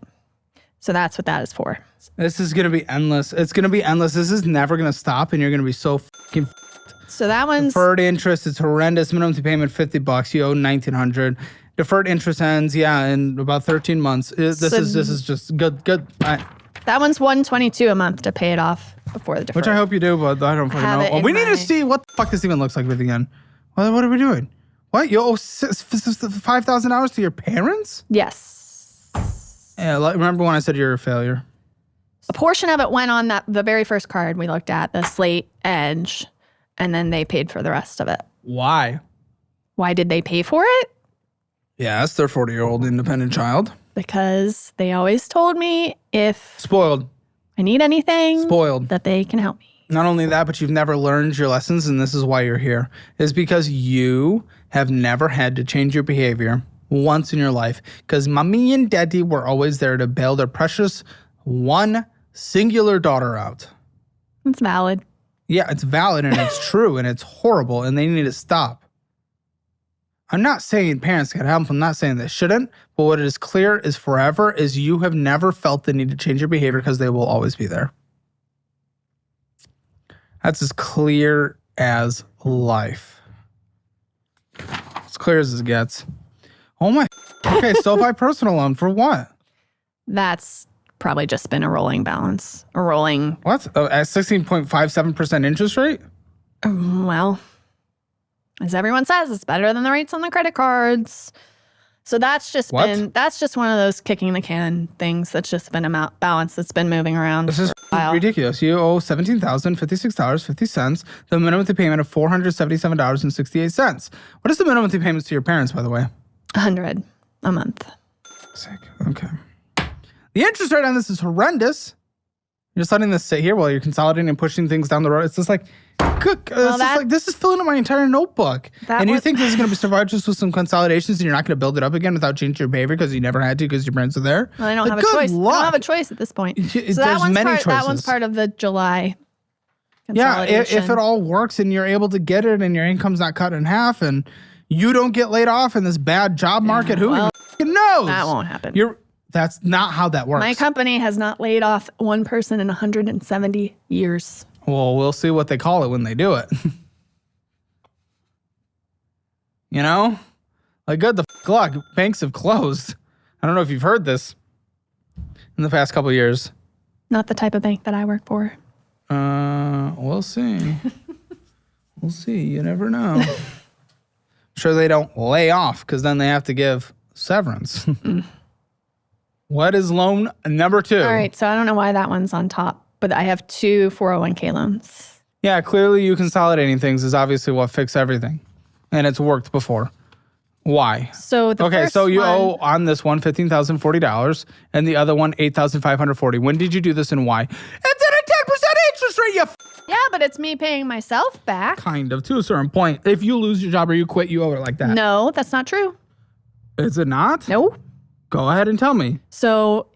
So that's what that is for. This is going to be endless. It's going to be endless. This is never going to stop, and you're going to be so fucking So that one's deferred interest. It's horrendous. Minimum to payment $50. You owe $1,900. Deferred interest ends, in about 13 months. This is just good. that one's $122 a month to pay it off before the deferred. Which I hope you do, but I don't fucking Have know. it Well, in we need my- to see what the fuck this even looks like with again. What are we doing? What? You owe $5,000 to your parents? Yes. Yeah, remember when I said you're a failure? A portion of it went on the very first card we looked at, the slate edge, and then they paid for the rest of it. Why? Why did they pay for it? Yeah, that's their 40-year-old independent child. Because they always told me if Spoiled. I need anything, Spoiled. that they can help me. Not only that, but you've never learned your lessons, and this is why you're here. Is because you have never had to change your behavior once in your life. Because mommy and daddy were always there to bail their precious one singular daughter out. It's valid. Yeah, it's valid and it's true and it's horrible and they need to stop. I'm not saying parents can help. I'm not saying they shouldn't. But what is clear is forever is you have never felt the need to change your behavior because they will always be there. That's as clear as life. As clear as it gets. Oh my. Okay, SoFi personal loan for what? That's probably just been a rolling balance. A rolling. What? At 16.57% interest rate? Well, as everyone says, it's better than the rates on the credit cards. So that's just one of those kicking the can things. That's just been a balance that's been moving around. This is for a while. ridiculous. You owe $17,056.50. The minimum payment of $477.68. What is the minimum payments to your parents, by the way? $100 a month. Sick. Okay. The interest rate on this is horrendous. You're just letting this sit here while you're consolidating and pushing things down the road. It's just like, this is filling up my entire notebook. And you think this is going to be survived just with some consolidations and you're not going to build it up again without changing your behavior because you never had to because your parents are there? Well, I don't have a choice. I don't have a choice at this point. There's many choices. That one's part of the July Yeah, consolidation. if it all works and you're able to get it and your income's not cut in half and you don't get laid off in this bad job market, who even knows? That won't happen. That's not how that works. My company has not laid off one person in 170 years. Well, we'll see what they call it when they do it. You know? Like, good the luck. Banks have closed. I don't know if you've heard this in the past couple of years. Not the type of bank that I work for. We'll see. We'll see. You never know. sure they don't lay off because then they have to give severance. What is loan number 2? All right, so I don't know why that one's on top, but I have 2 401k loans. Yeah, clearly you consolidating things is obviously what fixed everything. And it's worked before. Why? So so you owe on this one $15,040 and the other one $8,540. When did you do this and why? It's at a 10% interest rate, you Yeah, but it's me paying myself back. Kind of, to a certain point. If you lose your job or you quit, you owe it like that. No, that's not true. Is it not? No. Go ahead and tell me. So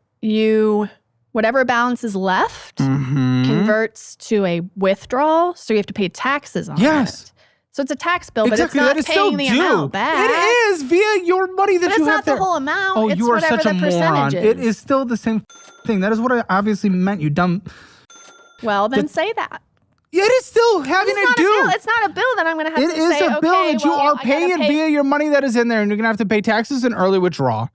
whatever balance is left converts to a withdrawal, so you have to pay taxes on it. So it's a tax bill, but it's not paying the amount back. It is via your money that but you it's have not the whole amount. Oh, it's you are whatever such a the moron. percentage It is. is still the same thing. That is what I obviously meant, you dumb. Well, then say that. It is still having to do. It's not a bill that I'm going to have to say, It is a bill that you are paying pay. via your money that is in there, and you're going to have to pay taxes and early withdrawal.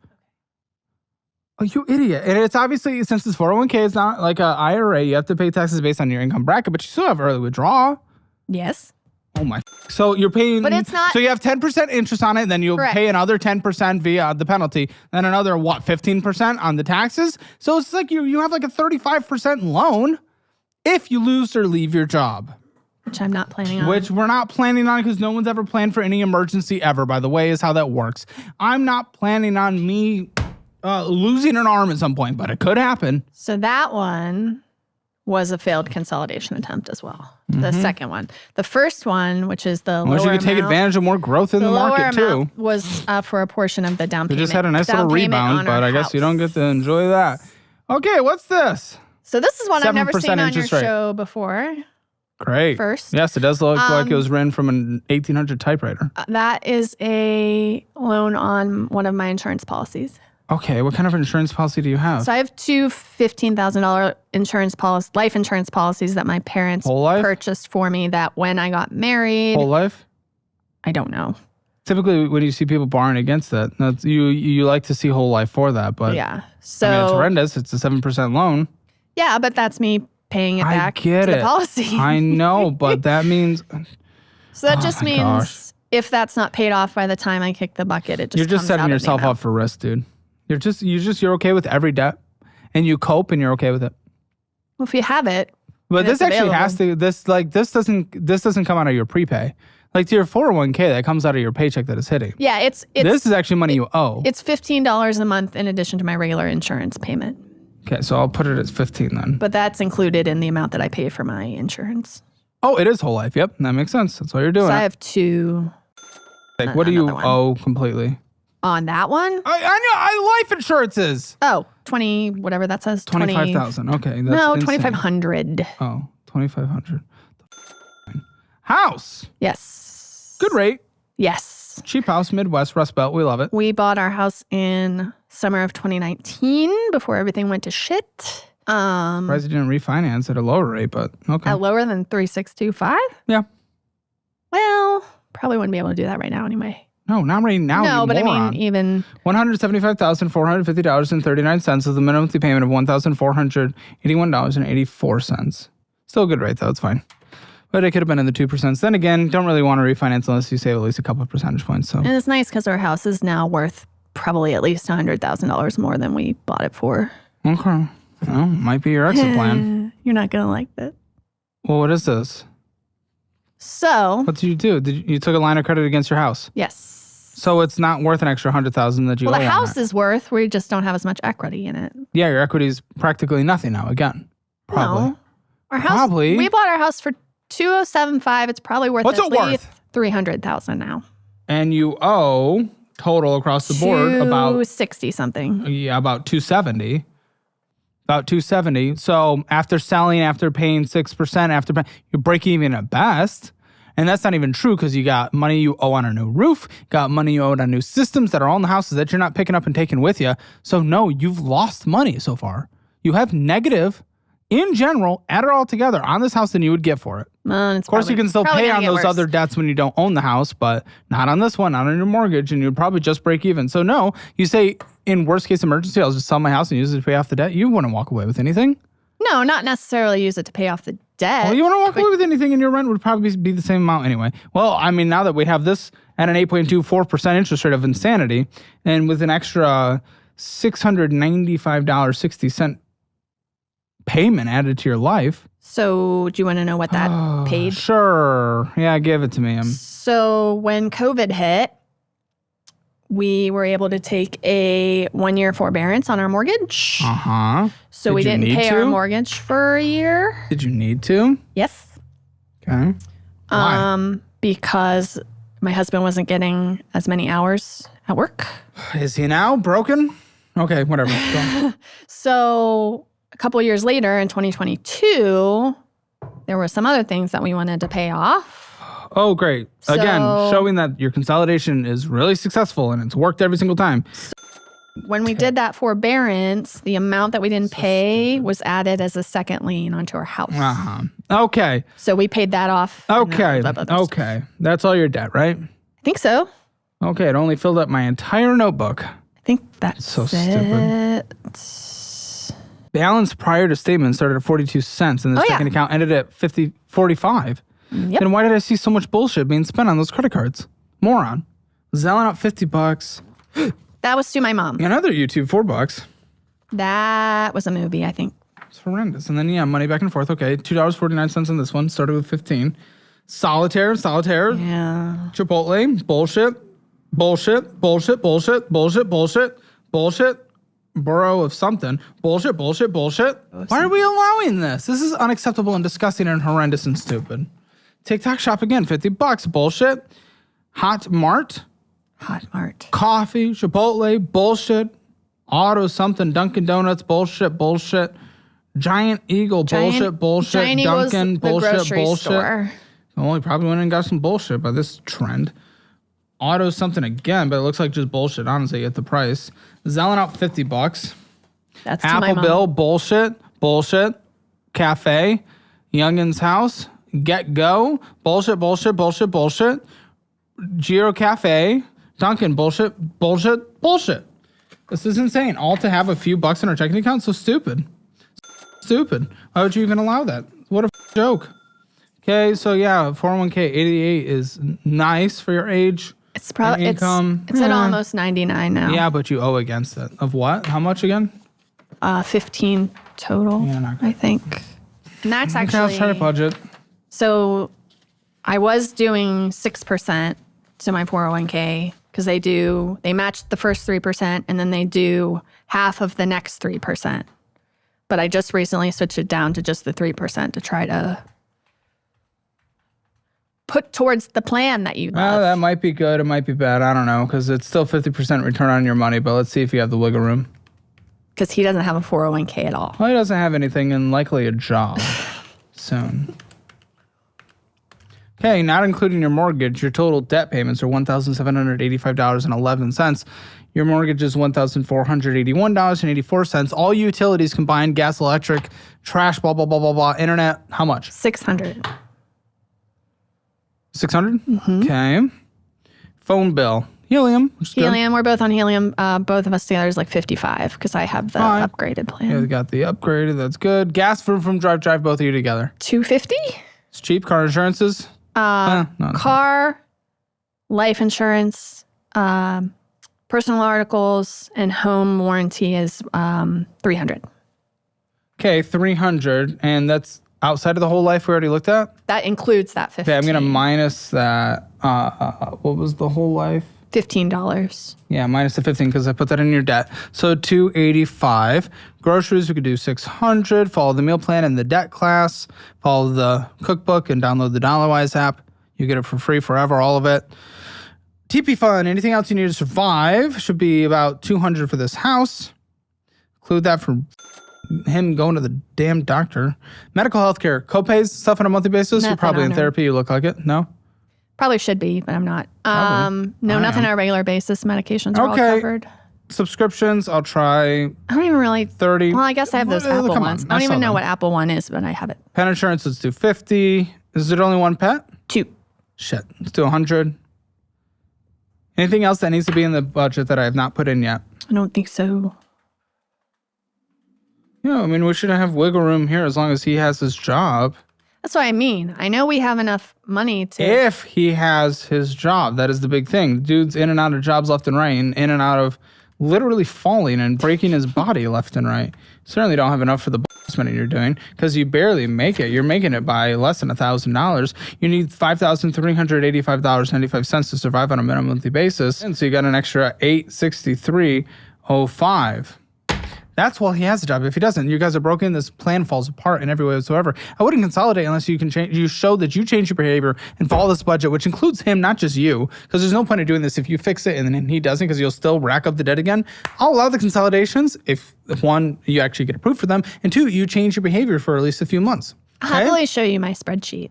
Oh, you idiot. And it's obviously, since it's 401k, it's not like an IRA. You have to pay taxes based on your income bracket, but you still have early withdrawal. Yes. Oh my. So you're paying. But it's not. So you have 10% interest on it, and then you'll pay another 10% via the penalty, then another, 15% on the taxes? So it's like you have like a 35% loan if you lose or leave your job. Which I'm not planning on. Which we're not planning on because no one's ever planned for any emergency ever, by the way, is how that works. I'm not planning on me losing an arm at some point, but it could happen. So that one was a failed consolidation attempt as well. The second one. The first one, which is the lower Unless you could take advantage of more growth in the market, too. Was for a portion of the down payment. You just had a nice little rebound, but I guess you don't get to enjoy that. Okay, what's this? So this is one I've never seen on your interest rate. show before. Great. First. Yes, it does look like it was written from an 1800 typewriter. That is a loan on one of my insurance policies. Okay, what kind of insurance policy do you have? So I have 2 $15,000 life insurance policies that my parents purchased for me that when I got married. Whole life? I don't know. Typically, when you see people borrowing against that, that's, you like to see whole life for that. But yeah. So I mean, it's horrendous. It's a 7% loan. Yeah, but that's me paying it back to the policy. I know, but that means... So that just means if that's not paid off by the time I kick the bucket, it just You're just setting yourself up for risk, dude. You're okay with every debt, and you cope, and you're okay with it. Well, if you have it, but this actually has to. This doesn't come out of your prepay. Like to your 401k, that comes out of your paycheck that is hitting. Yeah, it's this is actually money you owe. It's $15 a month in addition to my regular insurance payment. Okay, so I'll put it as 15 then. But that's included in the amount that I pay for my insurance. Oh, it is whole life. Yep, that makes sense. That's why you're doing. So I have 2. Like, what do you owe completely? On that one? I know. Life insurances. Oh, 20, whatever that says. 25,000. Okay. That's no, insane. 2,500. Oh, 2,500. House. Yes. Good rate. Yes. Cheap house, Midwest, Rust Belt. We love it. We bought our house in summer of 2019 before everything went to shit. Surprised you didn't refinance at a lower rate, but okay. At lower than 3,625? Yeah. Well, probably wouldn't be able to do that right now anyway. No, not right now. No, but I mean, even $175,450.39 with a minimum monthly payment of $1,481.84. Still a good rate, though. It's fine. But it could have been in the 2%. Then again, don't really want to refinance unless you save at least a couple of percentage points. So. And it's nice because our house is now worth probably at least $100,000 more than we bought it for. Okay. Well, might be your exit plan. You're not going to like that. Well, what is this? So. What did you do? You took a line of credit against your house? Yes. So it's not worth an extra $100,000 that you owe. Well, the house is worth. We just don't have as much equity in it. Yeah, your equity is practically nothing now. Again, probably. No. Our house. We bought our house for $2,075. It's probably worth. What's it worth? $300,000 now. And you owe total across the board about $260 something. Yeah, about $270. About $270. So after selling, after paying 6%, you break even at best. And that's not even true because you got money you owe on a new roof, got money you owe on new systems that are all in the houses that you're not picking up and taking with you. So no, you've lost money so far. You have negative, in general, add it all together on this house than you would get for it. Of course, you can still pay on those other debts when you don't own the house, but not on this one, not on your mortgage, and you'd probably just break even. So no, you say in worst case emergency, I'll just sell my house and use it to pay off the debt. You wouldn't walk away with anything. No, not necessarily use it to pay off the debt. Well, you want to walk away with anything in your rent would probably be the same amount anyway. Well, I mean, now that we have this at an 8.24% interest rate of insanity, and with an extra $695.60 payment added to your life. So do you want to know what that paid? Sure. Yeah, give it to me. So when COVID hit, we were able to take a 1-year forbearance on our mortgage. Uh-huh. So we didn't pay our mortgage for a year. Did you need to? Yes. Okay. Why? Because my husband wasn't getting as many hours at work. Is he now broken? Okay, whatever. Go on. So a couple of years later in 2022, there were some other things that we wanted to pay off. Oh, great. Again, showing that your consolidation is really successful and it's worked every single time. When we did that forbearance, the amount that we didn't pay was added as a second lien onto our house. Uh-huh. Okay. So we paid that off. Okay. Okay. That's all your debt, right? I think so. Okay. It only filled up my entire notebook. I think that's so stupid. Balance prior to statement started at 42 cents and the second account ended at 45. Yep. Then why did I see so much bullshit being spent on those credit cards? Moron. Zelling out $50. That was to my mom. Another YouTube, $4. That was a movie, I think. It's horrendous. And then, money back and forth. Okay, $2.49 in this one. Started with 15. Solitaire. Yeah. Chipotle. Bullshit. Borough of something. Bullshit. Why are we allowing this? This is unacceptable and disgusting and horrendous and stupid. TikTok shop again, $50. Bullshit. Hot Mart. Coffee. Chipotle. Bullshit. Auto something. Dunkin' Donuts. Bullshit. Giant Eagle. Bullshit. Giant Dunkin'. Eagle's the grocery store. Well, we probably went and got some bullshit by this trend. Auto something again, but it looks like just bullshit, honestly, at the price. Zelling out $50. That's to Apple my mom. Bill, bullshit. Cafe, Youngin's House, Get Go, bullshit. Giro Cafe, Dunkin', bullshit. This is insane. All to have a few bucks in our checking account? So stupid. Why would you even allow that? What a joke. Okay, so 401k 88 is nice for your age. It's probably income. It's at almost 99 now. Yeah, but you owe against it. Of what? How much again? 15 total. Yeah, not good. I think. And that's Okay, let's try to budget. So I was doing 6% to my 401k because they match the first 3% and then they do half of the next 3%. But I just recently switched it down to just the 3% to try to put towards the plan that you love. Well, that might be good. It might be bad. I don't know, because it's still 50% return on your money, but let's see if you have the wiggle room. Because he doesn't have a 401k at all. Well, he doesn't have anything and likely a job soon. Okay, not including your mortgage, your total debt payments are $1,785.11. Your mortgage is $1,481.84. All utilities combined, gas, electric, trash, blah, blah, blah, blah, blah, internet, how much? $600. 600? Mm-hmm. Okay. Phone bill. Helium. Helium. We're both on helium. Both of us together is like 55 because I have the upgraded plan. Yeah, we got the upgraded. That's good. Gas from drive, both of you together. 250. It's cheap. Car insurances. Car, life insurance, personal articles, and home warranty is 300. Okay, 300, and that's outside of the whole life we already looked at? That includes that 15. Okay, I'm going to minus that. What was the whole life? $15. Yeah, minus the 15 because I put that in your debt. So $285. Groceries, we could do $600. Follow the meal plan in the debt class. Follow the cookbook and download the DollarWise app. You get it for free forever, all of it. TP fund, anything else you need to survive should be about $200 for this house. Include that for him going to the damn doctor. Medical health care, copays, stuff on a monthly basis. You're probably in therapy. You look like it. No? Probably should be, but I'm not. Nothing on a regular basis. Medications are all covered. Subscriptions, I'll try. I don't even really. 30. Well, I guess I have those Apple ones. I don't even know what Apple one is, but I have it. Pet insurance, let's do 50. Is it only one pet? 2. Shit. Let's do 100. Anything else that needs to be in the budget that I have not put in yet? I don't think so. Yeah, I mean, we should have wiggle room here as long as he has his job. That's what I mean. I know we have enough money to... If he has his job, that is the big thing. Dude's in and out of jobs left and right, and in and out of literally falling and breaking his body left and right. Certainly don't have enough for the spending you're doing because you barely make it. You're making it by less than $1,000. You need $5,385.95 to survive on a minimum monthly basis. And so you got an extra $863.05. That's while he has a job. If he doesn't, you guys are broken. This plan falls apart in every way whatsoever. I wouldn't consolidate unless you can change. You show that you change your behavior and follow this budget, which includes him, not just you. Because there's no point in doing this if you fix it and then he doesn't, because you'll still rack up the debt again. I'll allow the consolidations if one, you actually get approved for them, and two, you change your behavior for at least a few months. I'll happily show you my spreadsheet.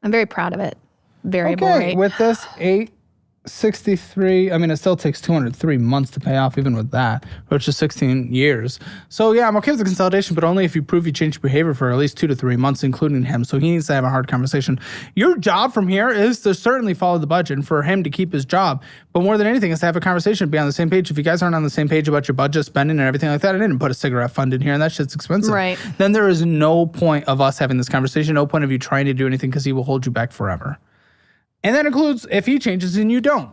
I'm very proud of it. Variable rate. With this 863, I mean, it still takes 203 months to pay off, even with that, which is 16 years. So yeah, I'm okay with the consolidation, but only if you prove you change your behavior for at least 2 to 3 months, including him. So he needs to have a hard conversation. Your job from here is to certainly follow the budget and for him to keep his job. But more than anything is to have a conversation, be on the same page. If you guys aren't on the same page about your budget, spending, and everything like that, I didn't put a cigarette fund in here, and that shit's expensive. Right. Then there is no point of us having this conversation, no point of you trying to do anything, because he will hold you back forever. And that includes if he changes and you don't,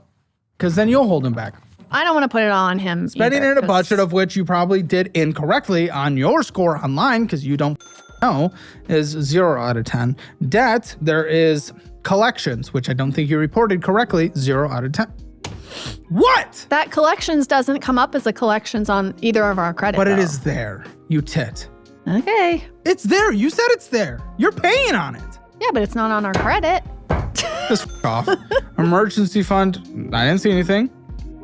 because then you'll hold him back. I don't want to put it all on him. Spending in a budget of which you probably did incorrectly on your score online, because you don't know, is 0 out of 10. Debt, there is collections, which I don't think you reported correctly, 0 out of 10. What? That collections doesn't come up as a collections on either of our credit. But it is there, you tit. Okay. It's there. You said it's there. You're paying on it. Yeah, but it's not on our credit. Just off. Emergency fund, I didn't see anything.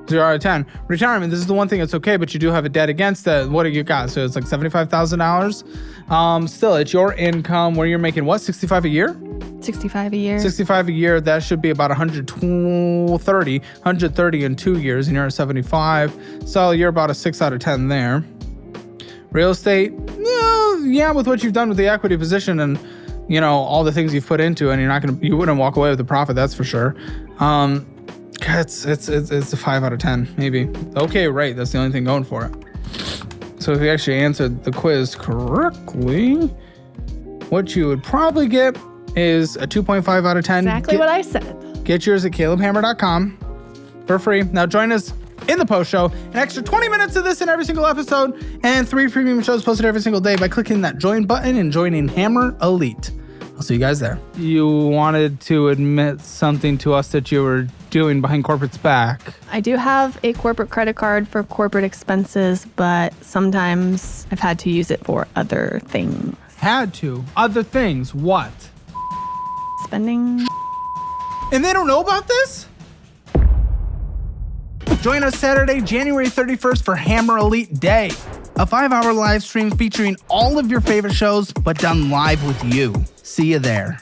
0 out of 10. Retirement, this is the one thing that's okay, but you do have a debt against it. What do you got? So it's like $75,000. Still, it's your income where you're making what, 65 a year? 65 a year. 65 a year, that should be about 130 in 2 years, and you're at 75. So you're about a 6 out of 10 there. Real estate, yeah, with what you've done with the equity position and you know, all the things you've put into it, and you wouldn't walk away with a profit, that's for sure. It's a 5 out of 10, maybe. Okay, right, that's the only thing going for it. So if you actually answered the quiz correctly, what you would probably get is a 2.5 out of 10. Exactly what I said. Get yours at calebhammer.com for free. Now join us in the post show, an extra 20 minutes of this in every single episode, and 3 premium shows posted every single day by clicking that join button and joining Hammer Elite. I'll see you guys there. You wanted to admit something to us that you were doing behind corporate's back. I do have a corporate credit card for corporate expenses, but sometimes I've had to use it for other things. Had to? Other things? What? Spending. And they don't know about this? Join us Saturday, January 31st for Hammer Elite Day, a 5-hour live stream featuring all of your favorite shows, but done live with you. See you there.